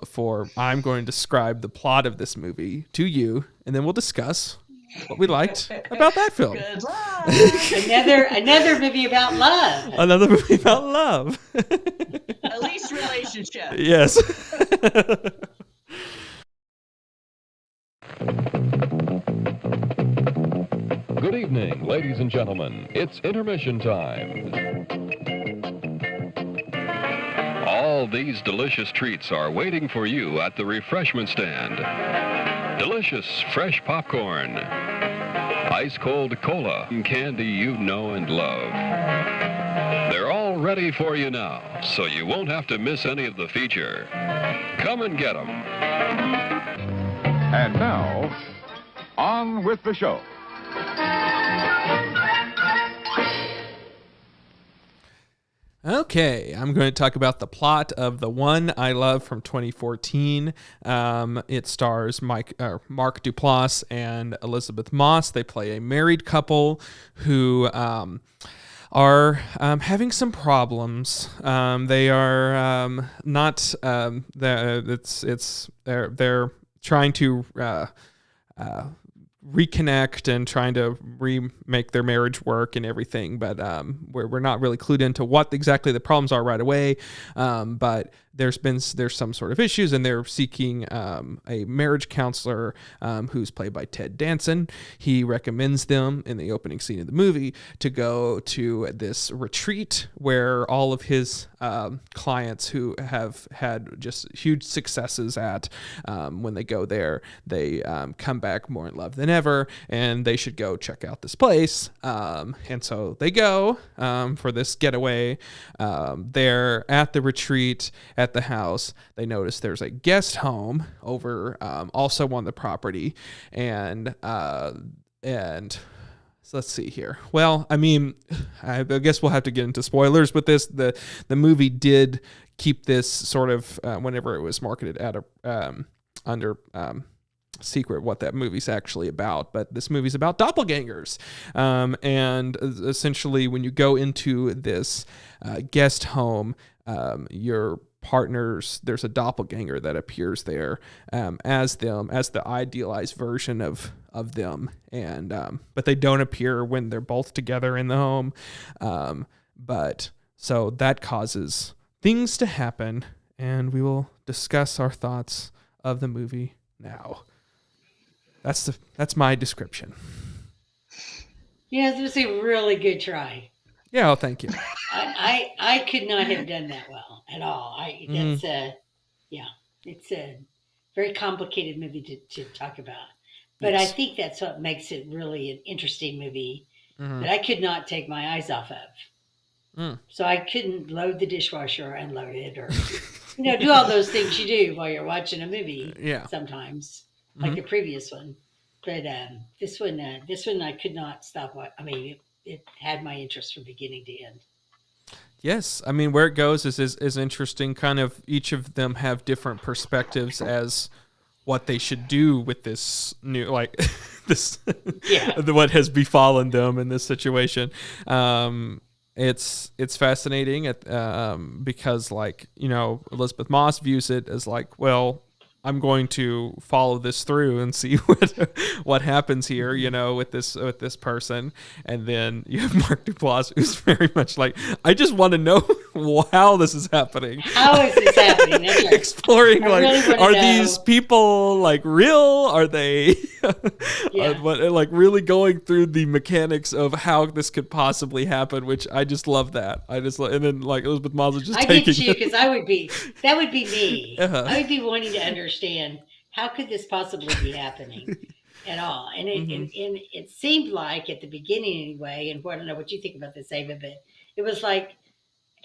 for I'm going to describe the plot of this movie to you, and then we'll discuss what we liked about that film. Good luck. Another movie about love. Another movie about love. At least relationship. Yes. Good evening, ladies and gentlemen. It's intermission time. All these delicious treats are waiting for you at the refreshment stand. Delicious fresh popcorn, ice-cold cola, and candy you know and love. They're all ready for you now, so you won't have to miss any of the feature. Come and get them. And now, on with the show. Okay, I'm going to talk about the plot of The One I Love from 2014. It stars Mark Duplass and Elisabeth Moss. They play a married couple who are having some problems. They are not. They're trying to reconnect and trying to remake their marriage work and everything, but we're not really clued into what exactly the problems are right away. But there's some sort of issues, and they're seeking a marriage counselor who's played by Ted Danson. He recommends them in the opening scene of the movie to go to this retreat where all of his clients who have had just huge successes at when they go there, they come back more in love than ever, and they should go check out this place. And so they go for this getaway. They're at the retreat at the house. They notice there's a guest home over also on the property, and so let's see here. Well, I mean, I guess we'll have to get into spoilers with this. The movie did keep this sort of whenever it was marketed at under secret what that movie's actually about, but this movie's about doppelgangers, and essentially when you go into this guest home, your partners, there's a doppelganger that appears there as the idealized version of them, and but they don't appear when they're both together in the home, but so that causes things to happen, and we will discuss our thoughts of the movie now. That's my description. Yeah, this was a really good try. Yeah, well, thank you. I could not have done that well at all. It's a very complicated movie to talk about. But yes. I think that's what makes it really an interesting movie that I could not take my eyes off of. So I couldn't load the dishwasher or unload it or, do all those things you do while you're watching a movie. Yeah. Sometimes, like the previous one. But this one I could not stop. I mean, it had my interest from beginning to end. Yes, I mean, where it goes is interesting. Kind of each of them have different perspectives as what they should do with this new, like this, what has befallen them in this situation. It's fascinating because, like, Elisabeth Moss views it as like, well, I'm going to follow this through and see what happens here, with this person. And then you have Mark Duplass, who's very much like, I just want to know how this is happening. How is this happening? That's right. Exploring, like, really are these people like real? Are they like really going through the mechanics of how this could possibly happen? Which I just love that. And then like Elisabeth Moss is just taking. I get you because that would be me. I would be wanting to understand how could this possibly be happening at all. And it seemed like at the beginning anyway, and I don't know what you think about this, Ava, but it was like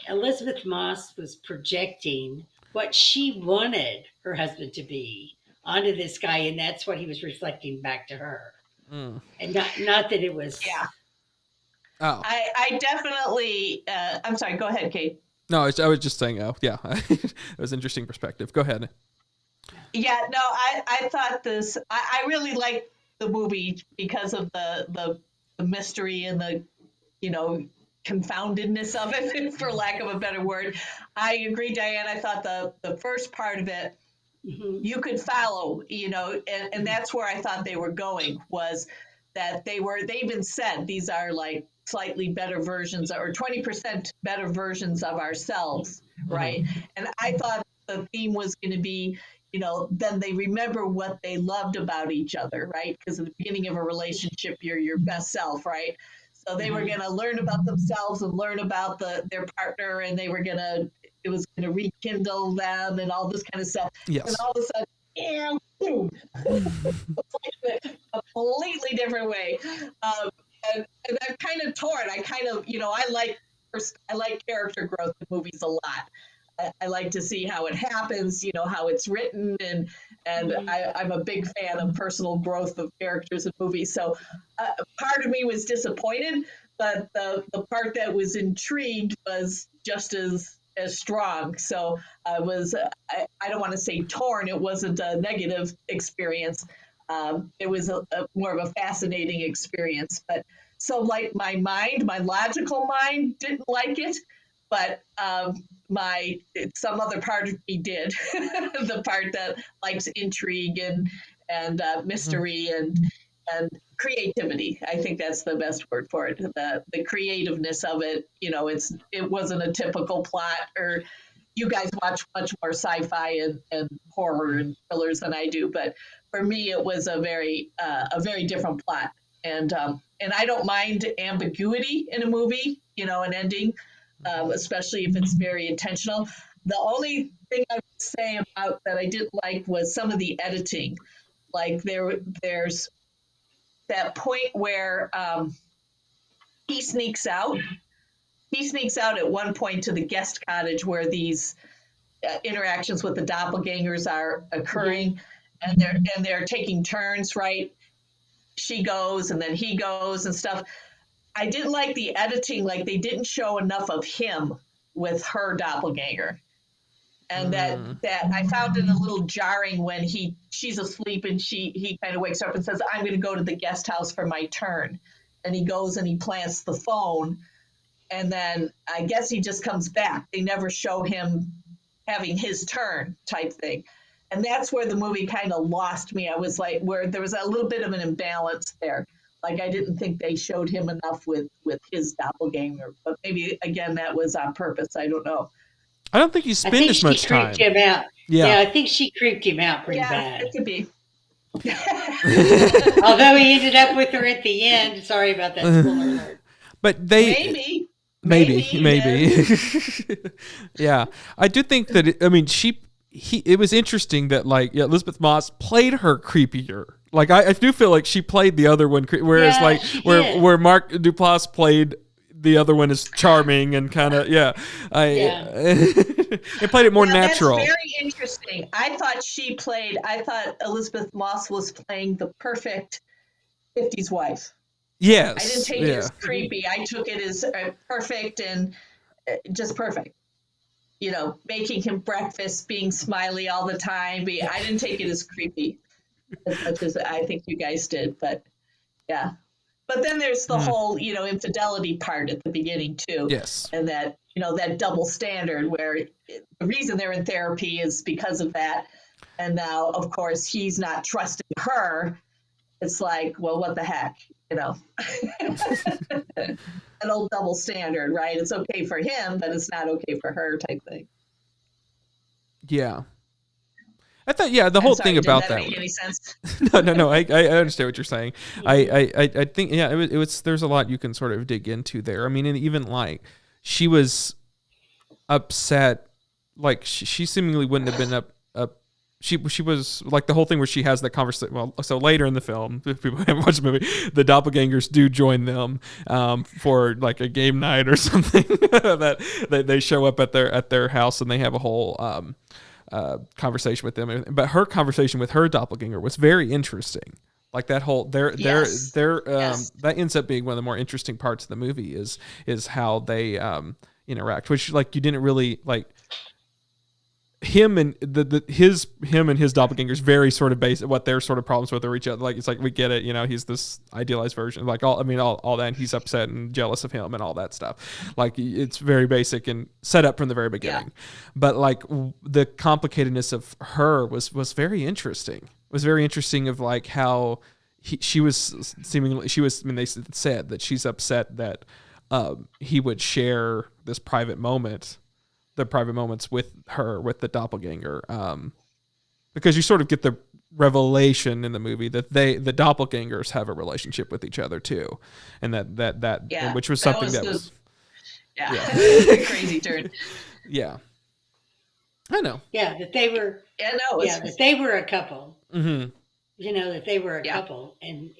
Elisabeth Moss was projecting what she wanted her husband to be onto this guy, and that's what he was reflecting back to her. And not that it was. Yeah. Oh. I definitely. I'm sorry. Go ahead, Cade. No, I was just saying. Oh, yeah, it was an interesting perspective. Go ahead. Yeah. No, I thought this. I really liked the movie because of the mystery and the confoundedness of it, for lack of a better word. I agree, Diane. I thought the first part of it, you could follow, and that's where I thought they were going, was that they even said these are like slightly better versions or 20% better versions of ourselves, right? And I thought the theme was going to be, then they remember what they loved about each other, right? Because at the beginning of a relationship, you're your best self, right? So they were going to learn about themselves and learn about their partner, and it was going to rekindle them and all this kind of stuff. Yes. And all of a sudden, boom, a completely different way. And I'm kind of torn. I kind of, I like character growth in movies a lot. I like to see how it happens, how it's written, and I'm a big fan of personal growth of characters in movies. So part of me was disappointed, but the part that was intrigued was just as strong. So I don't want to say torn. It wasn't a negative experience. It was a more of a fascinating experience. But so like my logical mind didn't like it, but some other part of me did. The part that likes intrigue and mystery and creativity. I think that's the best word for it. The creativeness of it. It wasn't a typical plot. Or you guys watch much more sci-fi and horror and thrillers than I do, but for me it was a very different plot. And I don't mind ambiguity in a movie, an ending. Especially if it's very intentional. The only thing I would say about that I didn't like was some of the editing. Like there's that point where he sneaks out. He sneaks out at one point to the guest cottage where these interactions with the doppelgangers are occurring, and they're taking turns, right? She goes and then he goes and stuff. I didn't like the editing, like they didn't show enough of him with her doppelganger. And that I found it a little jarring when she's asleep and he kind of wakes up and says, I'm going to go to the guest house for my turn. And he goes and he plants the phone. And then I guess he just comes back. They never show him having his turn type thing. And that's where the movie kind of lost me. I was like, where there was a little bit of an imbalance there. Like, I didn't think they showed him enough with his doppelganger. But maybe, again, that was on purpose. I don't know. I don't think he spent as much time. I think she creeped him out. Yeah, I think she creeped him out pretty bad. It could be. Although he ended up with her at the end. Sorry about that, spoiler alert. But they... Maybe. Yeah. I do think that, it was interesting that, like, Elisabeth Moss played her creepier. Like, I do feel like she played the other one, whereas where Mark Duplass played the other one is charming and kind of it played it more natural. That's very interesting. I thought Elisabeth Moss was playing the perfect 50s wife. Yes. I didn't take it as creepy. I took it as perfect and just perfect. Making him breakfast, being smiley all the time. I didn't take it as creepy as much as I think you guys did, but yeah. But then there's the whole, infidelity part at the beginning too. Yes. And that, that double standard where the reason they're in therapy is because of that. And now, of course, he's not trusting her. It's like, well, what the heck, an old double standard, right? It's okay for him, but it's not okay for her type thing. Yeah. I thought, the whole thing about that. Make any sense? No. I understand what you're saying. I think, it was. There's a lot you can sort of dig into there. I mean, and even like she was upset, like she seemingly wouldn't have been up. She was like the whole thing where she has that conversation. Well, so later in the film, if people haven't watched the movie, the doppelgangers do join them for like a game night or something. that they show up at their house and they have a whole conversation with them. But her conversation with her doppelganger was very interesting. Like that whole that ends up being one of the more interesting parts of the movie is how they interact, which like you didn't really like. Him and his doppelgangers very sort of basic what their sort of problems with each other. Like it's like we get it, he's this idealized version, like all that, and he's upset and jealous of him and all that stuff. Like it's very basic and set up from the very beginning. But like the complicatedness of her was very interesting. It was very interesting of like how they said that she's upset that he would share this private moment. The private moments with her, with the doppelganger, because you sort of get the revelation in the movie that the doppelgangers have a relationship with each other too, and that which was something that was crazy turn. Yeah, I know. Yeah, that they were. That they were a couple. Mm-hmm. That they were a couple, and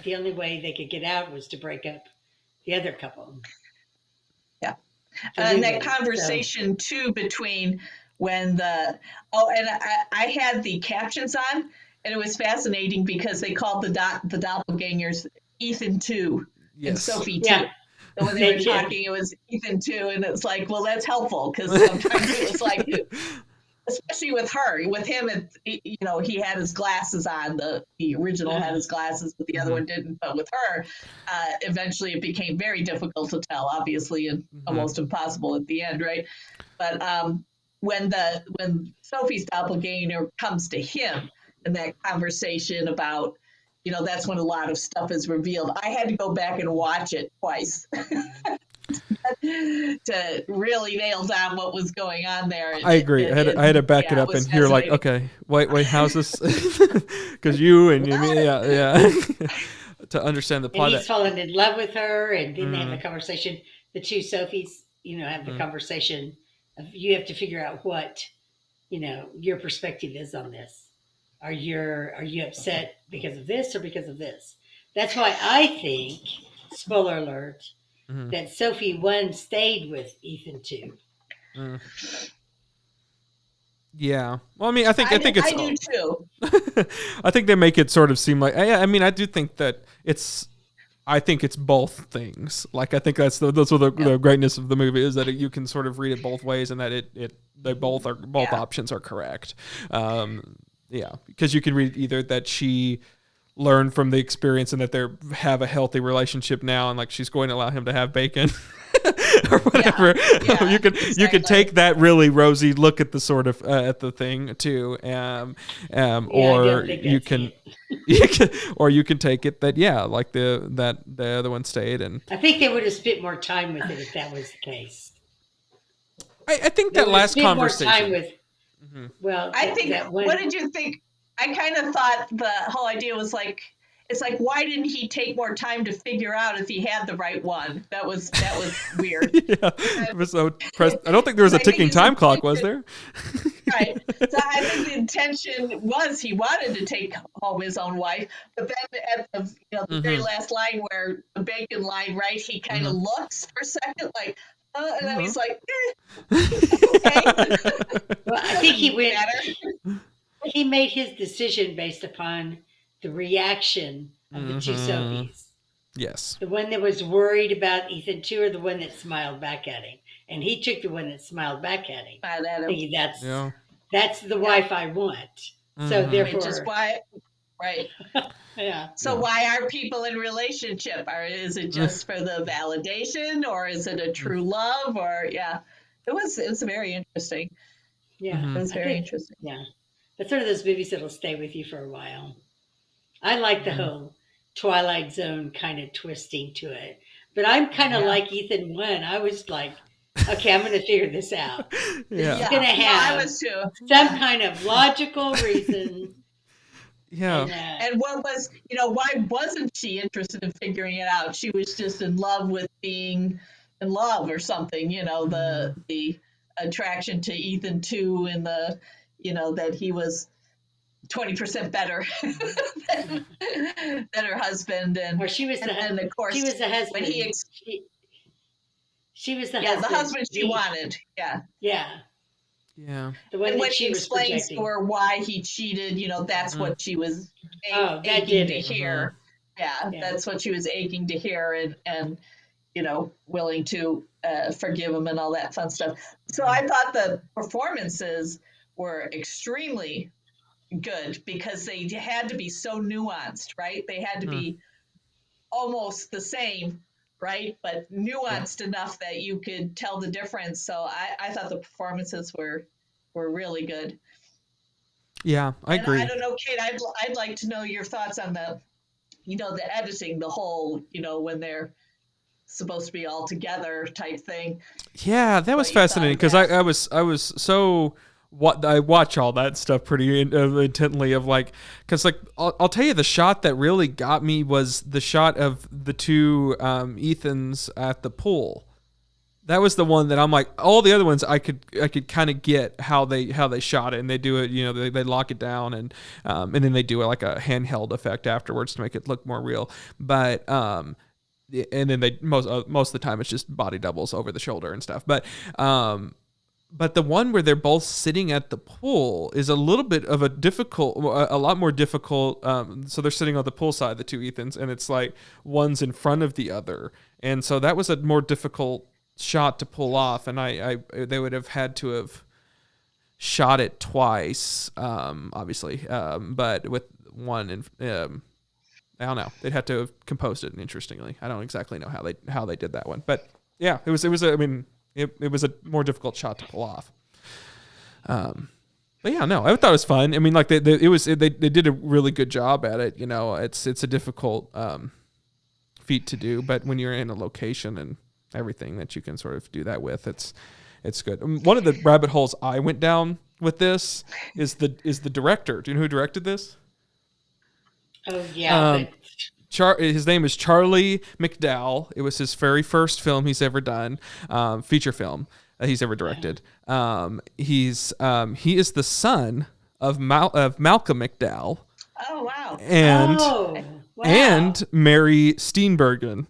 the only way they could get out was to break up the other couple. And that conversation too between when I had the captions on, and it was fascinating because they called the doppelgangers Ethan 2 and Sophie 2. So when they were talking, it was Ethan 2, and it's like, well, that's helpful because sometimes it was like, especially with him, he had his glasses on. The original had his glasses, but the other one didn't. But with her, eventually it became very difficult to tell, obviously, and almost impossible at the end, right? But when Sophie's doppelganger comes to him, and that conversation about, that's when a lot of stuff is revealed. I had to go back and watch it twice. To really nail down what was going on there. I agree. I had to back it up and hear like, okay, wait, how's this? Because you and to understand the plot. And he's fallen in love with her, and then they have the conversation. The two Sophies, have the conversation of you have to figure out what, your perspective is on this. Are you upset because of this or because of this? That's why I think, spoiler alert, that Sophie 1 stayed with Ethan 2. Yeah. Well, I mean, I think it's. I do too. I think they make it sort of seem like. I mean, I do think that it's. I think it's both things. Like, I think that's the greatness of the movie is that you can sort of read it both ways, and that they both options are correct. Because you can read either that she learn from the experience and that they have a healthy relationship now, and like she's going to allow him to have bacon or whatever. You can take that really rosy look at the sort of at the thing too, or you can take it that like the other one stayed. And I think they would have spent more time with it if that was the case. I think that last conversation. More time with. Well, I think. What did you think? I kind of thought the whole idea was like, it's like, why didn't he take more time to figure out if he had the right one? That was weird. It was so I don't think there was a ticking time clock, was there? Right. So I think the intention was he wanted to take home his own wife, but then at the very last line where the bacon line, right, he kind of looks for a second like, and then he's like, okay. Well, I think he made his decision based upon the reaction of the two Sophies. Yes. The one that was worried about Ethan too, or the one that smiled back at him. And he took the one that smiled back at him. Thinking that's the wife I want. So therefore, which is why, right? Yeah. So why are people in relationship? Or is it just for the validation, or is it a true love? Or it was very interesting. Yeah, it was very interesting. Yeah, that's one of those movies that'll stay with you for a while. I like the whole Twilight Zone kind of twisting to it, but I'm kind of like Ethan 1. I was like, okay, I'm going to figure this out. This is going to have some kind of logical reason. Yeah. And what was, why wasn't she interested in figuring it out? She was just in love with being in love or something, the attraction to Ethan too, and the, that he was 20% better than her husband. And she was and of course, she was the husband. When she was the husband. The husband she wanted. Yeah. Yeah. Yeah. The one when she explains to her why he cheated, that's what she was aching to hear. Yeah, that's what she was aching to hear, and willing to forgive him and all that fun stuff. So I thought the performances were extremely good because they had to be so nuanced, right? They had to be almost the same, right? But nuanced enough that you could tell the difference. So I thought the performances were really good. Yeah, I agree. I don't know, Cade, I'd like to know your thoughts on the editing, the whole, when they're supposed to be all together type thing. Yeah, that was fascinating because I was so I watch all that stuff pretty intently of because I'll tell you the shot that really got me was the shot of the two Ethans at the pool. That was the one that I'm like, all the other ones I could kind of get how they shot it, and they do it, they lock it down and then they do like a handheld effect afterwards to make it look more real. But and then they most of the time it's just body doubles over the shoulder and stuff. But the one where they're both sitting at the pool is a little bit of a lot more difficult. So they're sitting on the pool side, the two Ethans, and it's like one's in front of the other. And so that was a more difficult shot to pull off. And they would have had to have shot it twice, obviously. But with one, I don't know. They'd have to have composed it. Interestingly, I don't exactly know how they did that one. But yeah, it was It was a more difficult shot to pull off. But yeah, no, I thought it was fun. I mean, they did a really good job at it. It's a difficult feat to do, but when you're in a location and everything that you can sort of do that with, it's good. One of the rabbit holes I went down with this is the director. Do you know who directed this? Oh yeah. His name is Charlie McDowell. It was his very first film he's ever done, feature film that he's ever directed. He is the son of Malcolm McDowell. Oh wow! And Mary Steenburgen,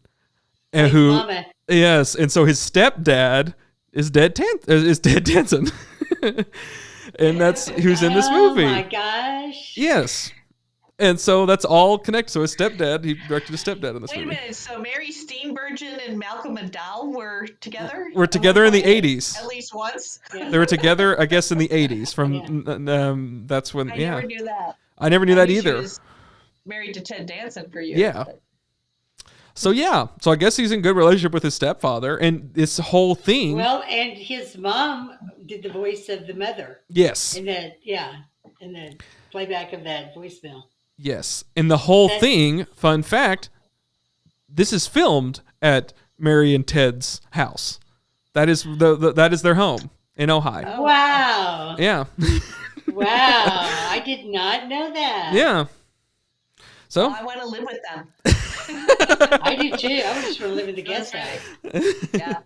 Mama. Yes, and so his stepdad is Ted Danson, and that's who's in this movie. Oh my gosh! Yes. And so that's all connected. So his stepdad, he directed his stepdad in this movie. Wait a minute. So Mary Steenburgen and Malcolm McDowell were together? Were together in the 80s. At least once? Yeah. They were together, I guess, in the 80s. That's when, I never knew that. I never knew that either. She was married to Ted Danson for years. Yeah. So I guess he's in good relationship with his stepfather, and this whole thing. Well, and his mom did the voice of the mother. Yes. In the playback of that voicemail. Yes, and the whole thing. Fun fact: this is filmed at Mary and Ted's house. That is that is their home in Ojai. Oh, wow. Yeah. Wow, I did not know that. Yeah. So I want to live with them. I do too. I just want to live in the guest house. Yeah.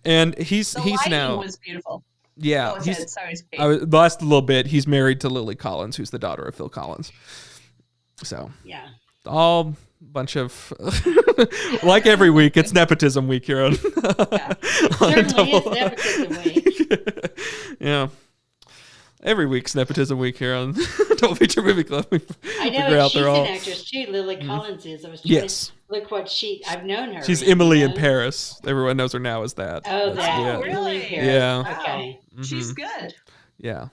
And he's the lighting now was beautiful. Yeah, Go ahead. Sorry, Cade. the last little bit, he's married to Lily Collins, who's the daughter of Phil Collins. So Yeah. all bunch of like every week, it's nepotism week here on. Yeah. It certainly is nepotism week. Yeah. Every week's nepotism week here on Double Feature Movie Club. I know, and she's an actress too. Lily Collins is. I was trying to look what I've known her. She's Emily in Paris. Everyone knows her now as that. Oh, that. Really? Paris. Yeah. Wow. Okay. She's good. Yeah.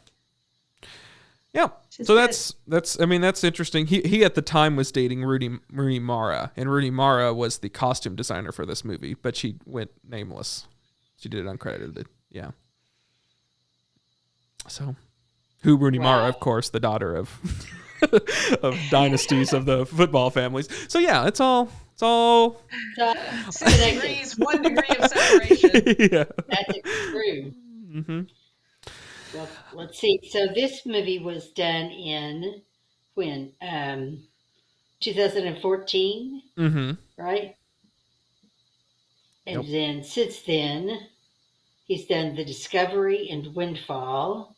Yeah. She's So good. that's interesting. He at the time was dating Rooney Mara, and Rooney Mara was the costume designer for this movie, but she went nameless. She did it uncredited. Yeah. So, who Rooney Mara, of course, the daughter of of dynasties of the football families. So yeah, it's all 6 degrees, 1 degree of separation. yeah. That's true. Mm-hmm. Well, let's see. So this movie was done in when 2014, Mm-hmm. right? And then since then, he's done The Discovery and Windfall,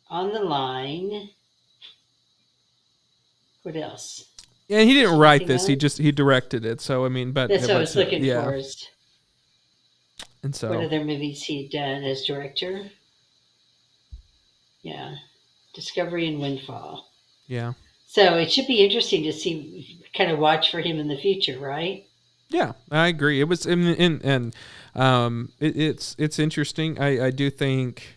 On the Line. What else? Yeah, he didn't write this. Anything He directed it. So I mean, but That's what I was looking yeah. for. Is And so what other movies he had done as director? Yeah, Discovery and Windfall. yeah. So it should be interesting to see, kind of watch for him in the future, right? Yeah, I agree. It was it's interesting. I do think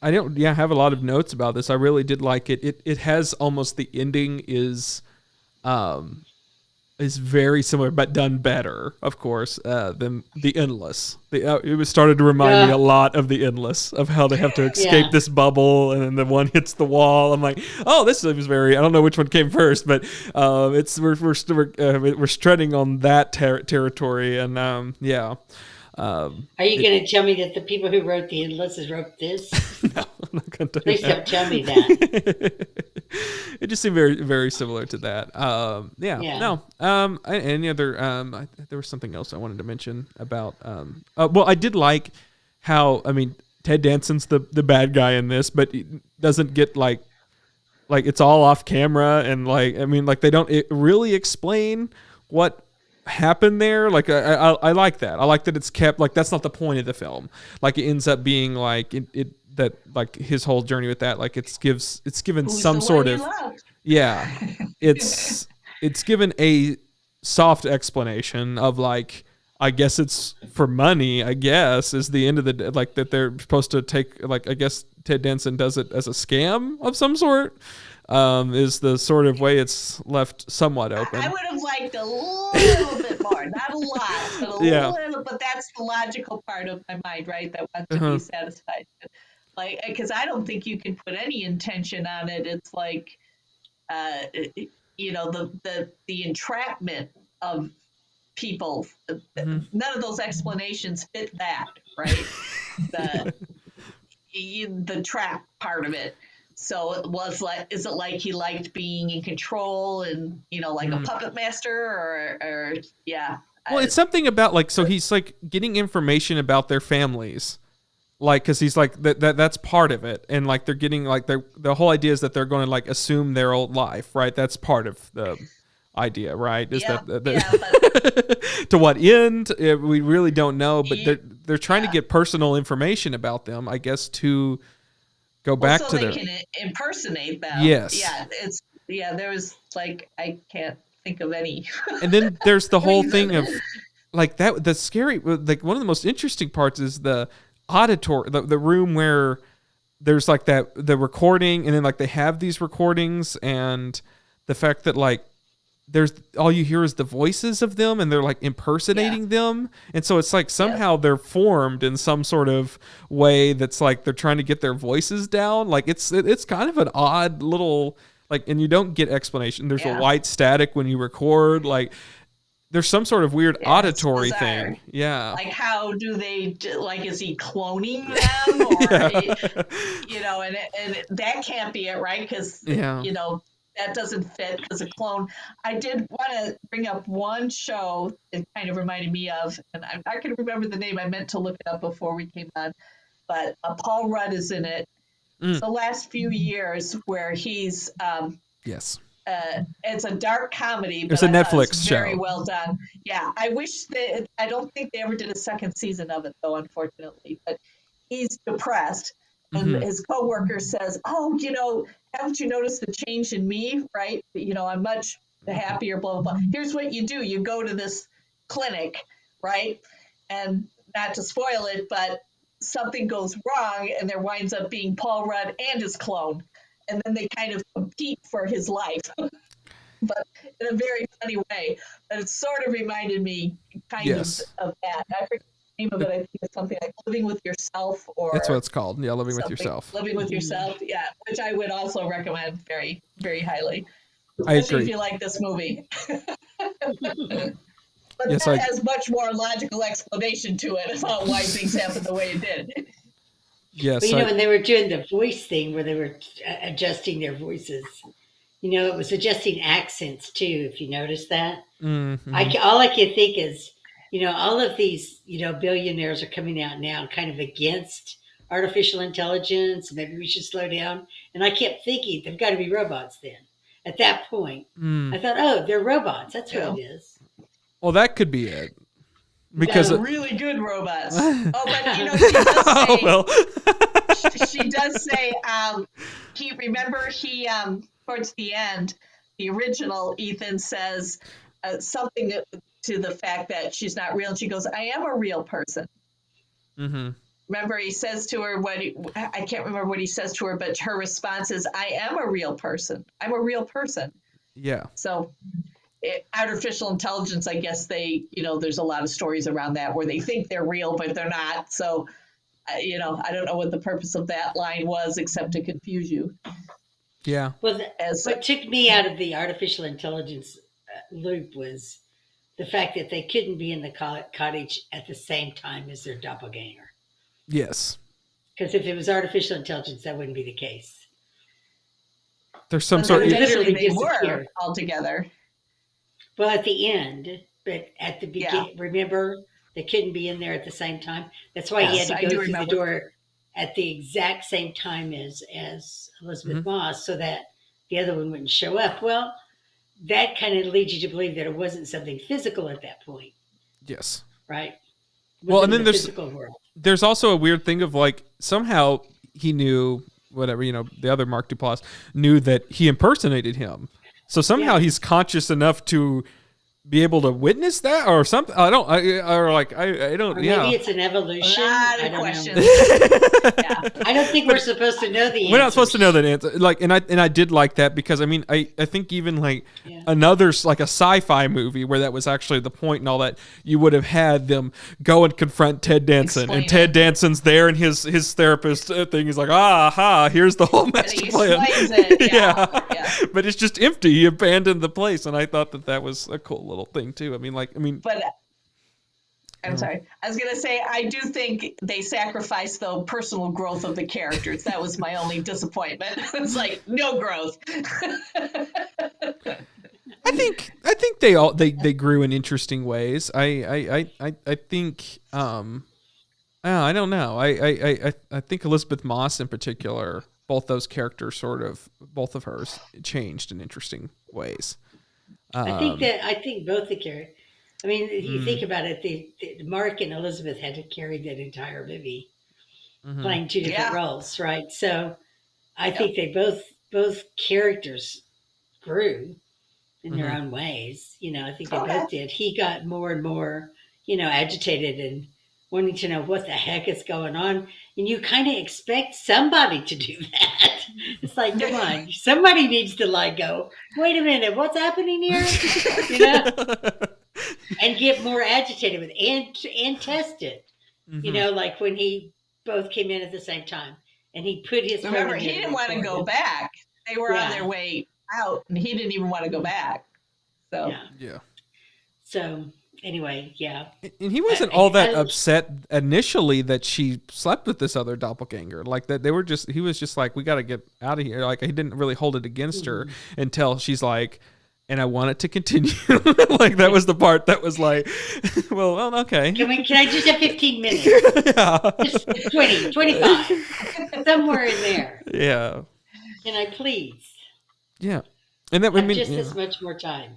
I don't have a lot of notes about this. I really did like it. It has almost the ending is very similar but done better, of course, than The Endless. It was started to remind me a lot of The Endless, of how they have to escape this bubble and then the one hits the wall. I'm like, oh, this is very. I don't know which one came first, but we're treading on that territory, and yeah. Are you going to tell me that the people who wrote The Endless wrote this? No, I'm not going to. Please don't tell me that. It just seemed very, very similar to that. Yeah. No. Any other? There was something else I wanted to mention about. Well, I did like how. I mean, Ted Danson's the bad guy in this, but he doesn't get like it's all off camera, and they don't really explain what happened there. Like I like that. I like that it's kept that's not the point of the film. Like it ends up being that like his whole journey with that, like it's given Who's some the sort one of you love? it's given a soft explanation of like, I guess it's for money, I guess, is the end of the day, like that they're supposed to take, like, I guess Ted Danson does it as a scam of some sort. Is the sort of way it's left somewhat open. I would have liked a little bit more, not a lot, but a little. But that's the logical part of my mind, right? That wants to be satisfied. Like, because I don't think you can put any intention on it. It's like, the entrapment of people. None of those explanations fit that, right? The trap part of it. So it was like, is it like he liked being in control and, like a puppet master or yeah. Well, it's something about like, so he's like getting information about their families, like, cause he's like, that's part of it. And like, they're getting like, the whole idea is that they're going to like assume their old life, right? That's part of the idea, right? Is but to what end? We really don't know, but they're trying to get personal information about them, I guess, to go back so to they their. Can impersonate them. Yes. Yeah, there was like, I can't think of any. And then there's the whole thing of like that. The scary, like one of the most interesting parts is the auditory, the room where there's like the recording, and then like they have these recordings, and the fact that like there's all you hear is the voices of them, and they're like impersonating them, and so it's like somehow they're formed in some sort of way that's like they're trying to get their voices down. Like it's kind of an odd little like, and you don't get explanation. There's a white static when you record. Like there's some sort of weird auditory thing. Yeah. Like how do they like? Is he cloning them? Or and that can't be it, right? Because that doesn't fit as a clone. I did want to bring up one show it kind of reminded me of, and I can remember the name. I meant to look it up before we came on. but Paul Rudd is in it. It's the last few years where he's Yes. it's a dark comedy, but It's a I thought it Netflix was very show. well done. Yeah, I wish I don't think they ever did a second season of it, though, unfortunately. But he's depressed, and his coworker says, "Oh, haven't you noticed the change in me? Right? I'm much happier. Blah blah blah. Here's what you do: you go to this clinic, right? And not to spoil it, but something goes wrong, and there winds up being Paul Rudd and his clone." And then they kind of compete for his life, but in a very funny way. But it sort of reminded me kind of that. I forget the name of it. I think it's something like Living with Yourself, or That's what it's called. Yeah, Living with Yourself. Living with Yourself, yeah, which I would also recommend very, very highly. I Especially agree. if you like this movie. But Yes, that has much more logical explanation to it about why things happened the way it did. Yes. But when they were doing the voice thing where they were adjusting their voices, it was adjusting accents too, if you noticed that. Mm-hmm. All I can think is, all of these, billionaires are coming out now kind of against artificial intelligence. Maybe we should slow down. And I kept thinking, they've got to be robots then. At that point, I thought, oh, they're robots. That's what it is. Well, that could be it. Because really good robots. Oh, but she does say. Well. She does say. He towards the end, the original Ethan says something to the fact that she's not real, and she goes, "I am a real person." Mm-hmm. Remember, he says to her I can't remember what he says to her, but her response is, "I am a real person. I'm a real person." Yeah. So. Artificial intelligence, I guess there's a lot of stories around that where they think they're real, but they're not. So, I don't know what the purpose of that line was except to confuse you. Yeah. Well, what took me out of the artificial intelligence loop was the fact that they couldn't be in the cottage at the same time as their doppelganger. Yes. Because if it was artificial intelligence, that wouldn't be the case. There's some sort of... Literally, they were all together. Well, at the end, but at the beginning, remember, they couldn't be in there at the same time. That's why he had to go through the door at the exact same time as Elisabeth Moss, so that the other one wouldn't show up. Well, that kind of leads you to believe that it wasn't something physical at that point. Yes. Right? Well, and then there's also a weird thing of somehow he knew, the other Mark Duplass knew that he impersonated him. So somehow he's conscious enough to be able to witness that or something. I don't. Maybe it's an evolution. A lot of questions. I don't think we're supposed to know the answer. We're not supposed to know that answer. And I did like that because I think even another a sci-fi movie where that was actually the point and all that, you would have had them go and confront Ted Danson, and Ted Danson's there and his therapist thing is here's the whole master plan. Yeah. But it's just empty. He abandoned the place, and I thought that was a cool little thing too. But I'm sorry. I was going to say, I do think they sacrificed the personal growth of the characters. That was my only disappointment. It's no growth. I think they grew in interesting ways. I think I don't know. I think Elisabeth Moss in particular, both those characters both of hers changed in interesting ways. I think both the characters. I mean, if you think about it, the Mark and Elisabeth had to carry that entire movie, playing two different roles, right? So, I think they both characters grew in their own ways. I think they both did. He got more and more, agitated and wanting to know what the heck is going on, and you kind of expect somebody to do that. It's come on, somebody needs to go, wait a minute, what's happening here? And get more agitated with and test it. When he both came in at the same time and he put his remember he didn't want to go back. They were on their way out and he didn't even want to go back. So So anyway, and he wasn't all that upset initially that she slept with this other doppelganger. That he was just we got to get out of here. He didn't really hold it against her until she's and I want it to continue. Like that was the part that was like, well, okay. Can I just have 15 minutes? Yeah. Just 20, 25, somewhere in there. Yeah. Can I please? Yeah. And that would Have mean just as much more time.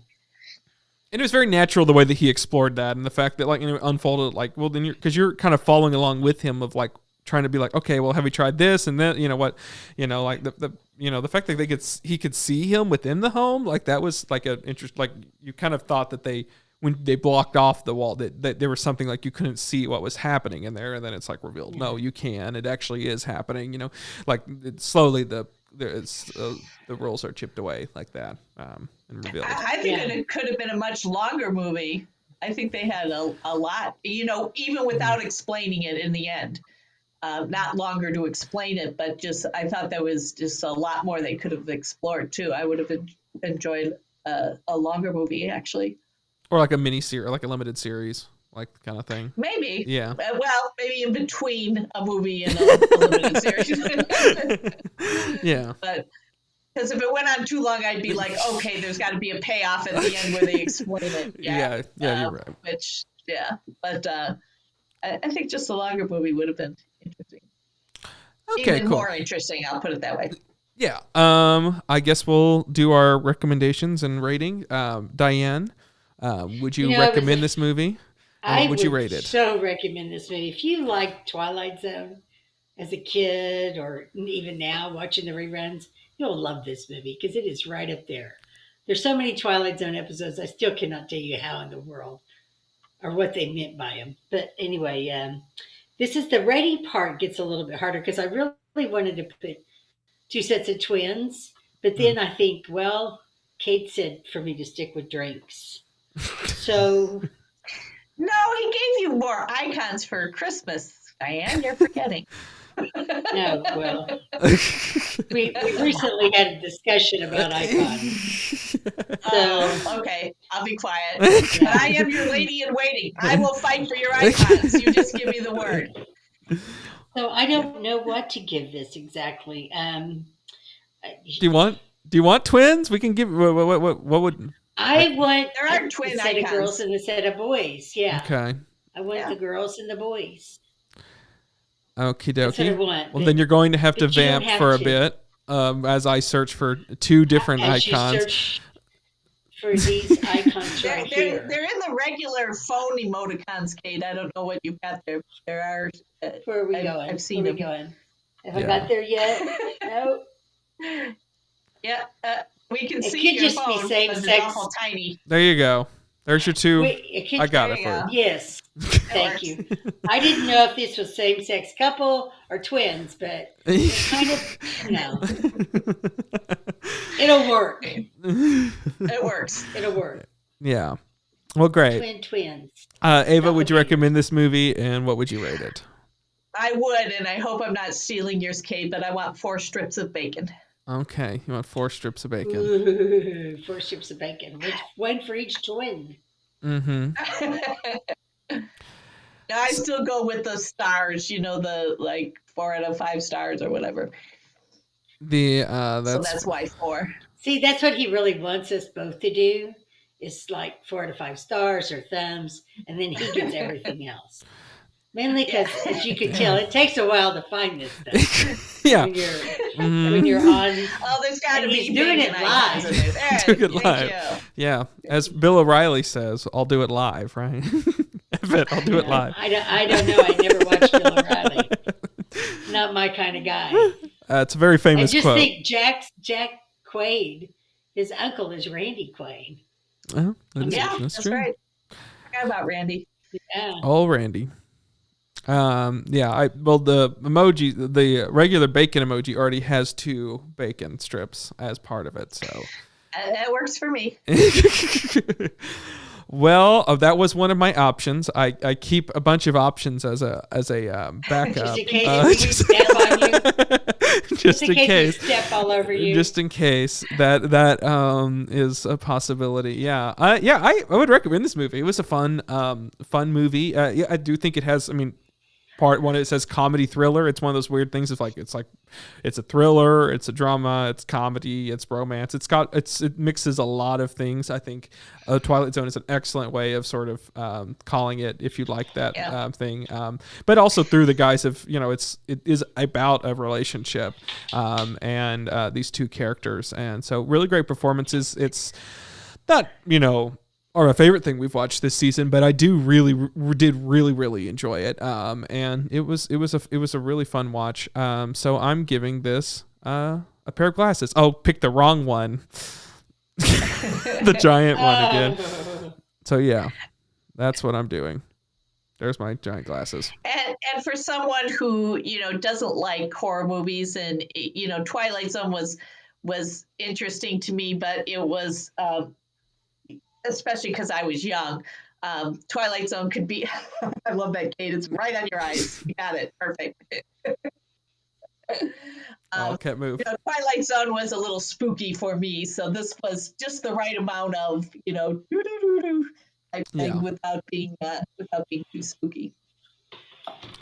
And it was very natural the way that he explored that, and the fact that like unfolded like, well, then because you're kind of following along with him of like trying to be like, okay, well, have we tried this and then what, like the fact that he could see him within the home, like that was like an interest. Like you kind of thought that when they blocked off the wall that there was something like you couldn't see what was happening in there, and then it's like revealed, no, you can. It actually is happening. Like slowly the rules are chipped away like that and revealed. I think it could have been a much longer movie. I think they had a lot, even without explaining it in the end. Not longer to explain it, but I thought there was just a lot more they could have explored too. I would have enjoyed a longer movie actually. Or like a mini series, like a limited series, like kind of thing. Maybe. Yeah. Well, maybe in between a movie and a limited series. Yeah. But because if it went on too long, I'd be like, okay, there's got to be a payoff at the end where they explain it. Yeah, you're right. But I think just a longer movie would have been interesting. Okay, Even cool. more interesting, I'll put it that way. Yeah. I guess we'll do our recommendations and rating. Diane, would you recommend this movie? I would you rate it? So recommend this movie. If you like Twilight Zone as a kid or even now watching the reruns, you'll love this movie because it is right up there. There's so many Twilight Zone episodes, I still cannot tell you how in the world or what they meant by them. But anyway, this is the rating part gets a little bit harder because I really wanted to put two sets of twins. But then I think, well, Kate said for me to stick with drinks. So... No, he gave you more icons for Christmas, Diane. You're forgetting. No, well, we recently had a discussion about icons. So, okay, I'll be quiet. But I am your lady in waiting. I will fight for your icons. You just give me the word. So I don't know what to give this exactly. Do you want twins? We can give. What would? I want there are twin a set icons. of girls and a set of boys. Yeah. Okay. I want the girls and the boys. Okie That's what I dokie. want. Well, then you're going to have to but you don't vamp have for a to. bit as I search for two different As you icons. search for these icons right here. They're in the regular phone emoticons, Kate. I don't know what you've got there. There are. Where are we going? I've seen Where them. are we going? Have I got there yet? No. Yeah, we can It see could your just be phone, same but it's sex. awful tiny. There you go. There's your two. Wait, it could- I got there it you for go. you. Yes. Thank you. I didn't know if this was same-sex couple or twins, but it's kind of, it'll work. It works. It'll work. Yeah. Well, great. Twins. Ava, would you recommend this movie, and what would you rate it? I would, and I hope I'm not stealing yours, Kate, but I want 4 strips of bacon. Okay, you want 4 strips of bacon. Ooh, 4 strips of bacon. One for each twin. Mm-hmm. Now I still go with the stars, the 4 out of 5 stars or whatever. So that's why 4. See, that's what he really wants us both to do. Is like 4 out of 5 stars or thumbs, and then he gets everything else. Mainly because, as you can tell, it takes a while to find this stuff. Yeah. When you're on. Oh, there's got to be He's doing it bacon live. icons in there. Doing it Thank live. you. Yeah, as Bill O'Reilly says, I'll do it live, right? I'll do it live. I don't know. I never watched Bill O'Reilly. Not my kind of guy. It's a very famous I just quote. think Jack Quaid, his uncle is Randy Quaid. Oh, That's true. right. Forgot about Randy. Yeah. Oh, Randy. The emoji, the regular bacon emoji already has 2 bacon strips as part of it, so. That works for me. Well, that was one of my options. I keep a bunch of options as a backup. Just in case we step on you. Just in case. We step all over you. Just in case that is a possibility. Yeah. I would recommend this movie. It was a fun movie. I do think it has. I mean, part one, it says comedy thriller. It's one of those weird things. It's a thriller, it's a drama, it's comedy, it's romance. It mixes a lot of things. I think Twilight Zone is an excellent way of sort of calling it, if you like that thing. But also through the guise of, it is about a relationship and these two characters. And so really great performances. It's not, or a favorite thing we've watched this season, but I did really enjoy it. And it was a really fun watch. So I'm giving this a pair of glasses. Oh, pick the wrong one. The giant one again. So yeah, that's what I'm doing. There's my giant glasses. And for someone who, doesn't like horror movies, and, Twilight Zone was interesting to me, but it was, especially because I was young, Twilight Zone could be, I love that, Cade. It's right on your eyes. You got it. Perfect. Can't move. Twilight Zone was a little spooky for me, so this was just the right amount of, type thing without being too spooky.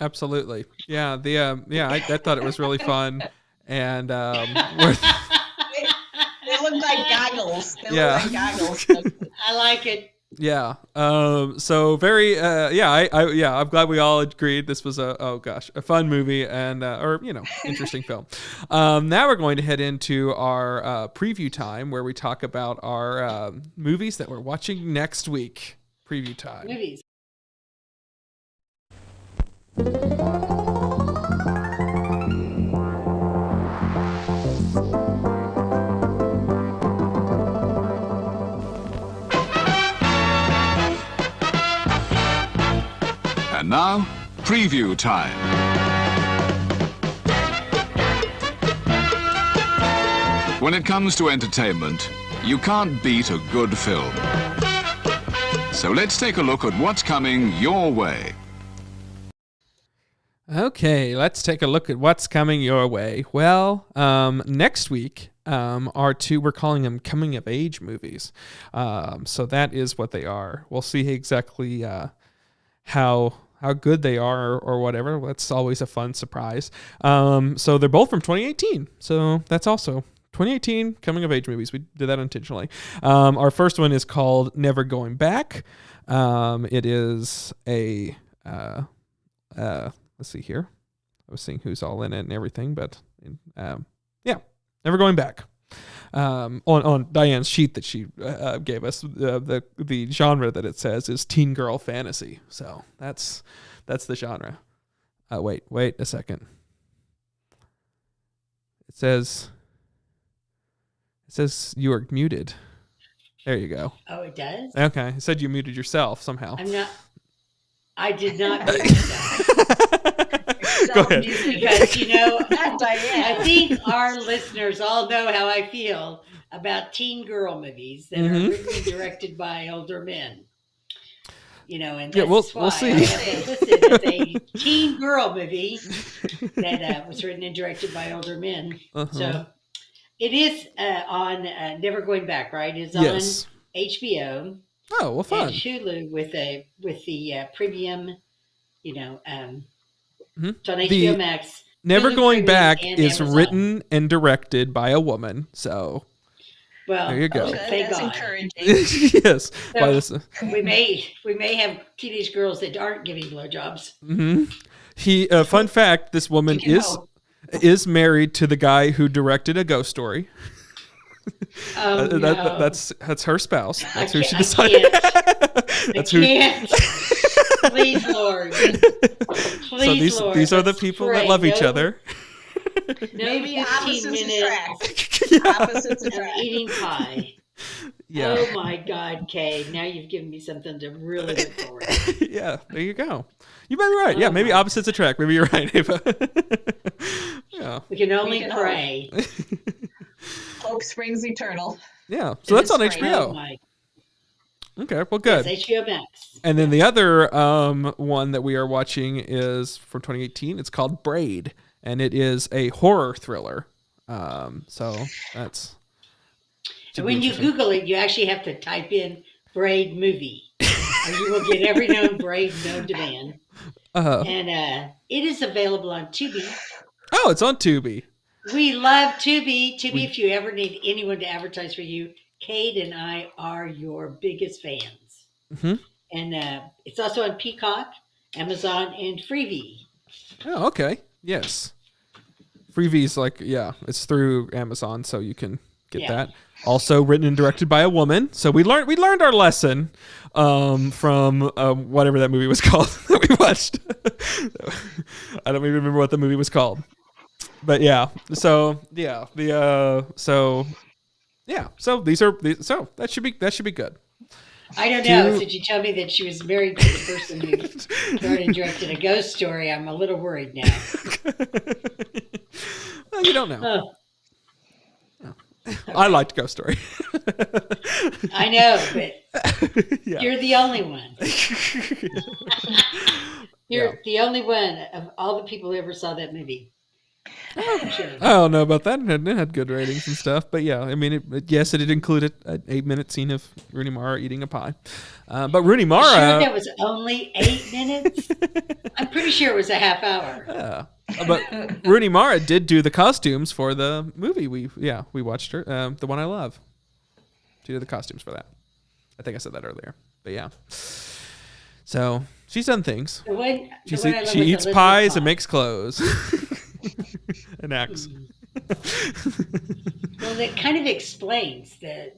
Absolutely. Yeah. I thought it was really fun. And they look like goggles. I like it. Yeah. So very, I'm glad we all agreed this was a fun movie and, interesting film. Now we're going to head into our preview time where we talk about our movies that we're watching next week. Preview time. Movies. And now, preview time. When it comes to entertainment, you can't beat a good film. So let's take a look at what's coming your way. Okay, let's take a look at what's coming your way. Well, next week we're calling them coming of age movies. So that is what they are. We'll see exactly how good they are or whatever. That's always a fun surprise. So they're both from 2018. So that's also 2018 coming of age movies. We did that intentionally. Our first one is called Never Going Back. It is a let's see here. I was seeing who's all in it and everything, but Never Going Back. On Diane's sheet that she gave us, the genre that it says is teen girl fantasy. So that's the genre. Wait a second. It says you are muted. There you go. Oh, it does? Okay. It said you muted yourself somehow. I did not mute myself. Go ahead. Because, I think our listeners all know how I feel about teen girl movies that are written and directed by older men. And that's we'll see. I have it listed as a teen girl movie that was written and directed by older men. So it is on Never Going Back, right? It's on HBO. Oh, well, fun. And Hulu with the premium, it's on HBO Max. Never Hulu Going Premium Back and is Amazon. written and directed by a woman. So there you go. Thank That's God. encouraging. Yes. So, we may have teenage girls that aren't giving blowjobs. Fun fact: this woman is married to the guy who directed A Ghost Story. No. That's her spouse. That's who she decided. Can't. Please, Lord. Please, so Lord. these are the people that love each other. Maybe 15 opposites minutes attract. Opposites of attract. eating pie. Yeah. Oh my God, Kay! Now you've given me something to really look forward to. Yeah, there you go. You might be right. Yeah, maybe opposites attract. Maybe you're right, Ava. Yeah. We can only pray. Hope springs eternal. Yeah. So that's on Right. HBO. Oh my. Okay, well, good. Yes, HBO Max. And then the other one that we are watching is from 2018. It's called Braid, and it is a horror thriller. So that's. And when you Google it, you actually have to type in Braid movie. or you will get every known brave known to man. Uh, And it is available on Tubi. oh, it's on Tubi. We love Tubi. Tubi, if you ever need anyone to advertise for you, Cade and I are your biggest fans. Mm-hmm. And it's also on Peacock, Amazon, and Freevee. Oh, okay. Yes. Freevee's it's through Amazon, so you can get that. Also written and directed by a woman. So we learned our lesson from whatever that movie was called that we watched. I don't even remember what the movie was called. But yeah. So yeah, so that should be good. I don't know. Since you told me that she was married to the person who wrote and directed A Ghost Story, I'm a little worried now. Well, you don't know. Oh. Okay. I liked Ghost Story. I know, but you're the only one. You're the only one of all the people who ever saw that movie. I don't know about that. It had good ratings and stuff, but yeah, I mean, it did include an 8-minute scene of Rooney Mara eating a pie. But Rooney Mara, sure that was only 8 minutes. I'm pretty sure it was a half hour. But Rooney Mara did do the costumes for the movie. We watched her, the one I love. She did the costumes for that. I think I said that earlier, but yeah. So she's done things. She eats pies and makes clothes. And acts. Well, that kind of explains the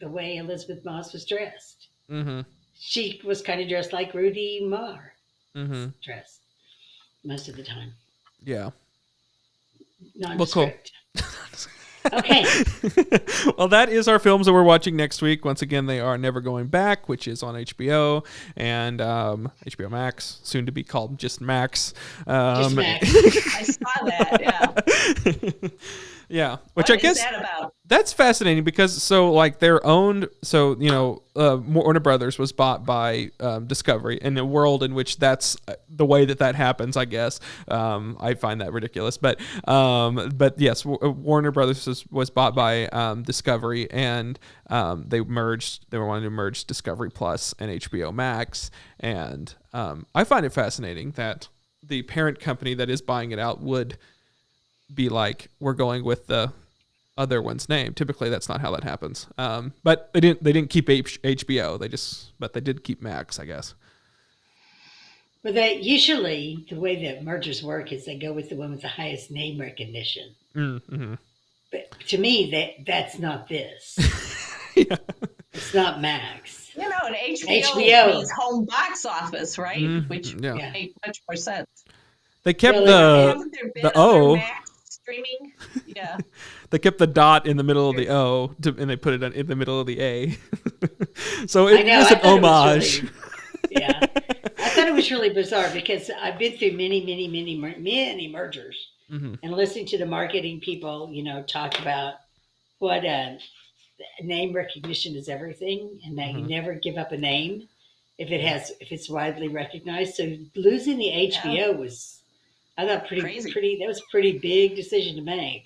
way Elisabeth Moss was dressed. Mm-hmm. She was kind of dressed like Rudy Marr dressed most of the time. Yeah. Nondescript. Well, cool. Okay. Well, that is our films that we're watching next week. Once again, they are Never Going Back, which is on HBO, and HBO Max, soon to be called just Max. Just Max. I saw that, yeah. Yeah, which What I guess is that about? That's fascinating because they're owned. So Warner Brothers was bought by Discovery in a world in which that's the way that happens. I guess I find that ridiculous, but yes, Warner Brothers was bought by Discovery, and they merged. They were wanting to merge Discovery Plus and HBO Max, and I find it fascinating that the parent company that is buying it out would be like, we're going with the other one's name. Typically that's not how that happens. But they didn't keep HBO. But they did keep Max, I guess. But they usually, the way that mergers work is they go with the one with the highest name recognition. Mm-hmm. But to me, that's not this. Yeah. It's not Max. And HBO means home box office, right? Mm-hmm. Which made much more sense. They kept Haven't there been the other O. Max streaming? Yeah. They kept the dot in the middle of the O, and they put it in the middle of the A. So it was an homage. Yeah. I thought it was really bizarre because I've been through many mergers, and listening to the marketing people, talk about what name recognition is everything, and that you never give up a name if it's widely recognized. So losing the HBO was, I thought, pretty. That was a pretty big decision to make.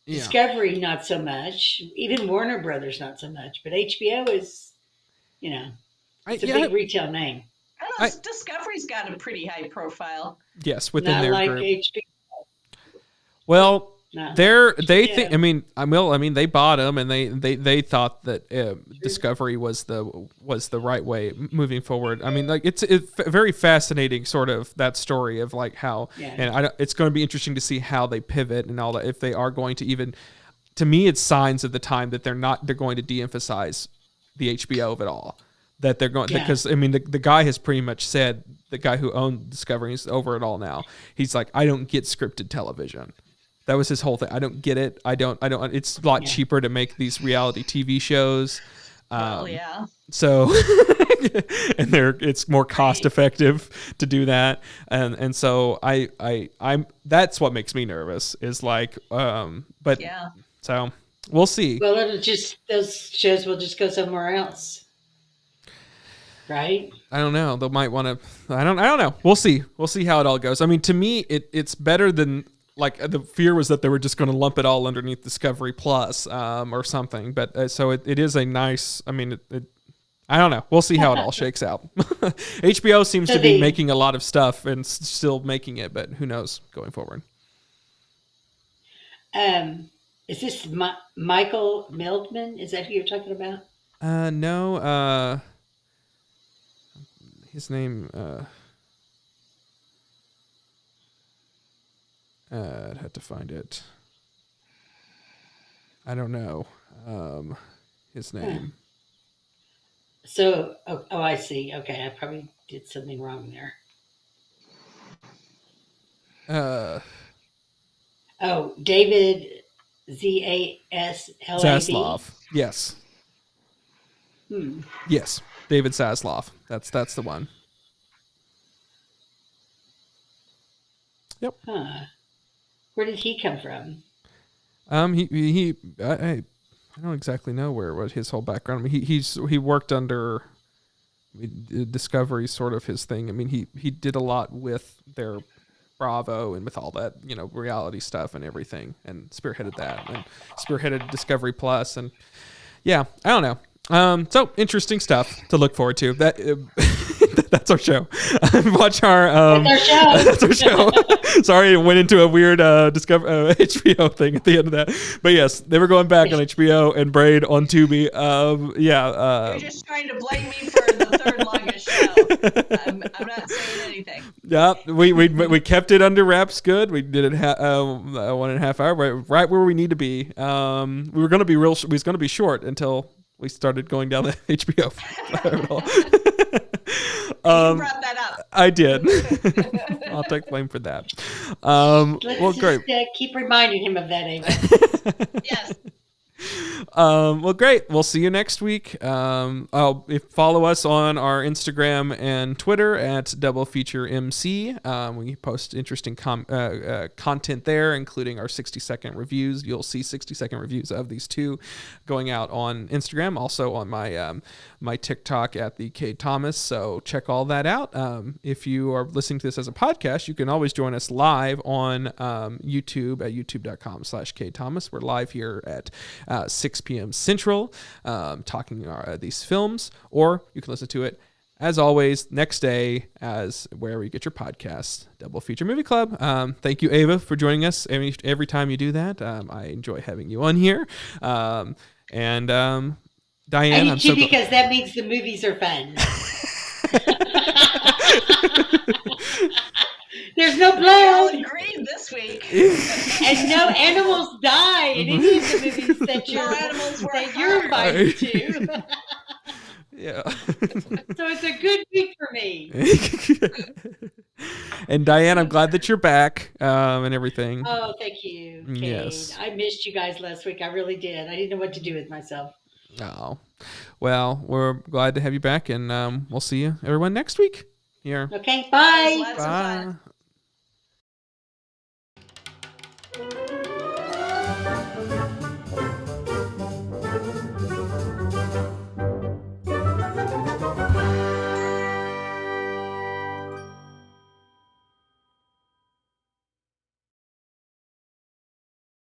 Yeah. Discovery, not so much. Even Warner Brothers, not so much. But HBO is, it's a big retail name. I don't know. Discovery's got a pretty high profile. Yes, within not their like group. HBO. Well, no. they think. I mean, they bought them, and they thought that Discovery was the right way moving forward. I mean, like it's very fascinating, sort of that story of like how, and it's going to be interesting to see how they pivot and all that. If they are going to even, to me, it's signs of the time that they're going to de-emphasize the HBO of it all. That they're going because I mean the guy has pretty much said, the guy who owned Discovery is over it all now. He's like, I don't get scripted television. That was his whole thing. I don't get it. I don't. It's a lot cheaper to make these reality TV shows. So, and it's more cost effective to do that. And so I'm that's what makes me nervous is like, so we'll see. Well, those shows will just go somewhere else. Right? I don't know. They might want to. I don't know. We'll see. We'll see how it all goes. I mean, to me, it's better than. Like the fear was that they were just going to lump it all underneath Discovery Plus or something. But so it is a nice. I mean, I don't know. We'll see how it all shakes out. HBO seems to be making a lot of stuff and still making it, but who knows going forward. Is this Michael Mildman? Is that who you're talking about? No. His name. I'd have to find it. I don't know. His name. So, I see. Okay, I probably did something wrong there. David Zaslav. Zaslav. Yes. Yes, David Zaslav. That's the one. Yep. Huh. Where did he come from? I don't exactly know what his whole background. I mean, he worked under Discovery, sort of his thing. I mean, he did a lot with their Bravo and with all that, reality stuff and everything, and spearheaded that and spearheaded Discovery Plus, and yeah, I don't know. So interesting stuff to look forward to. That's our show. Watch our. That's our show. Sorry, it went into a weird HBO thing at the end of that. But yes, they were going back on HBO and Braid on Tubi. You're just trying to blame me for the third longest show. I'm not saying anything. Yeah, we kept it under wraps. Good. We did it 1.5 hours, right where we need to be. We were going to be real. We was going to be short until we started going down the HBO. You brought that up. I did. I'll take blame for that. Great. Keep reminding him of that, Ava. Yes. Well, great. We'll see you next week. Follow us on our Instagram and Twitter at Double Feature MC. We post interesting content there, including our 60-second reviews. You'll see 60-second reviews of these two going out on Instagram, also on my TikTok at the Cade Thomas. So check all that out. If you are listening to this as a podcast, you can always join us live on YouTube at youtube.com/Cade Thomas. We're live here at 6 p.m. Central, talking these films, or you can listen to it, as always, next day as wherever you get your podcasts, Double Feature Movie Club. Thank you, Ava, for joining us every time you do that. I enjoy having you on here. And Diane, I do too, because that means the movies are fun. There's no blood. We all agreed this week. And no animals die in any of the movies that you're invited to. Yeah. So it's a good week for me. And Diane, I'm glad that you're back and everything. Oh, thank you, Cade. Yes. I missed you guys last week. I really did. I didn't know what to do with myself. Oh, well, we're glad to have you back, and we'll see you everyone next week here. Okay, bye. Lots of fun. Bye.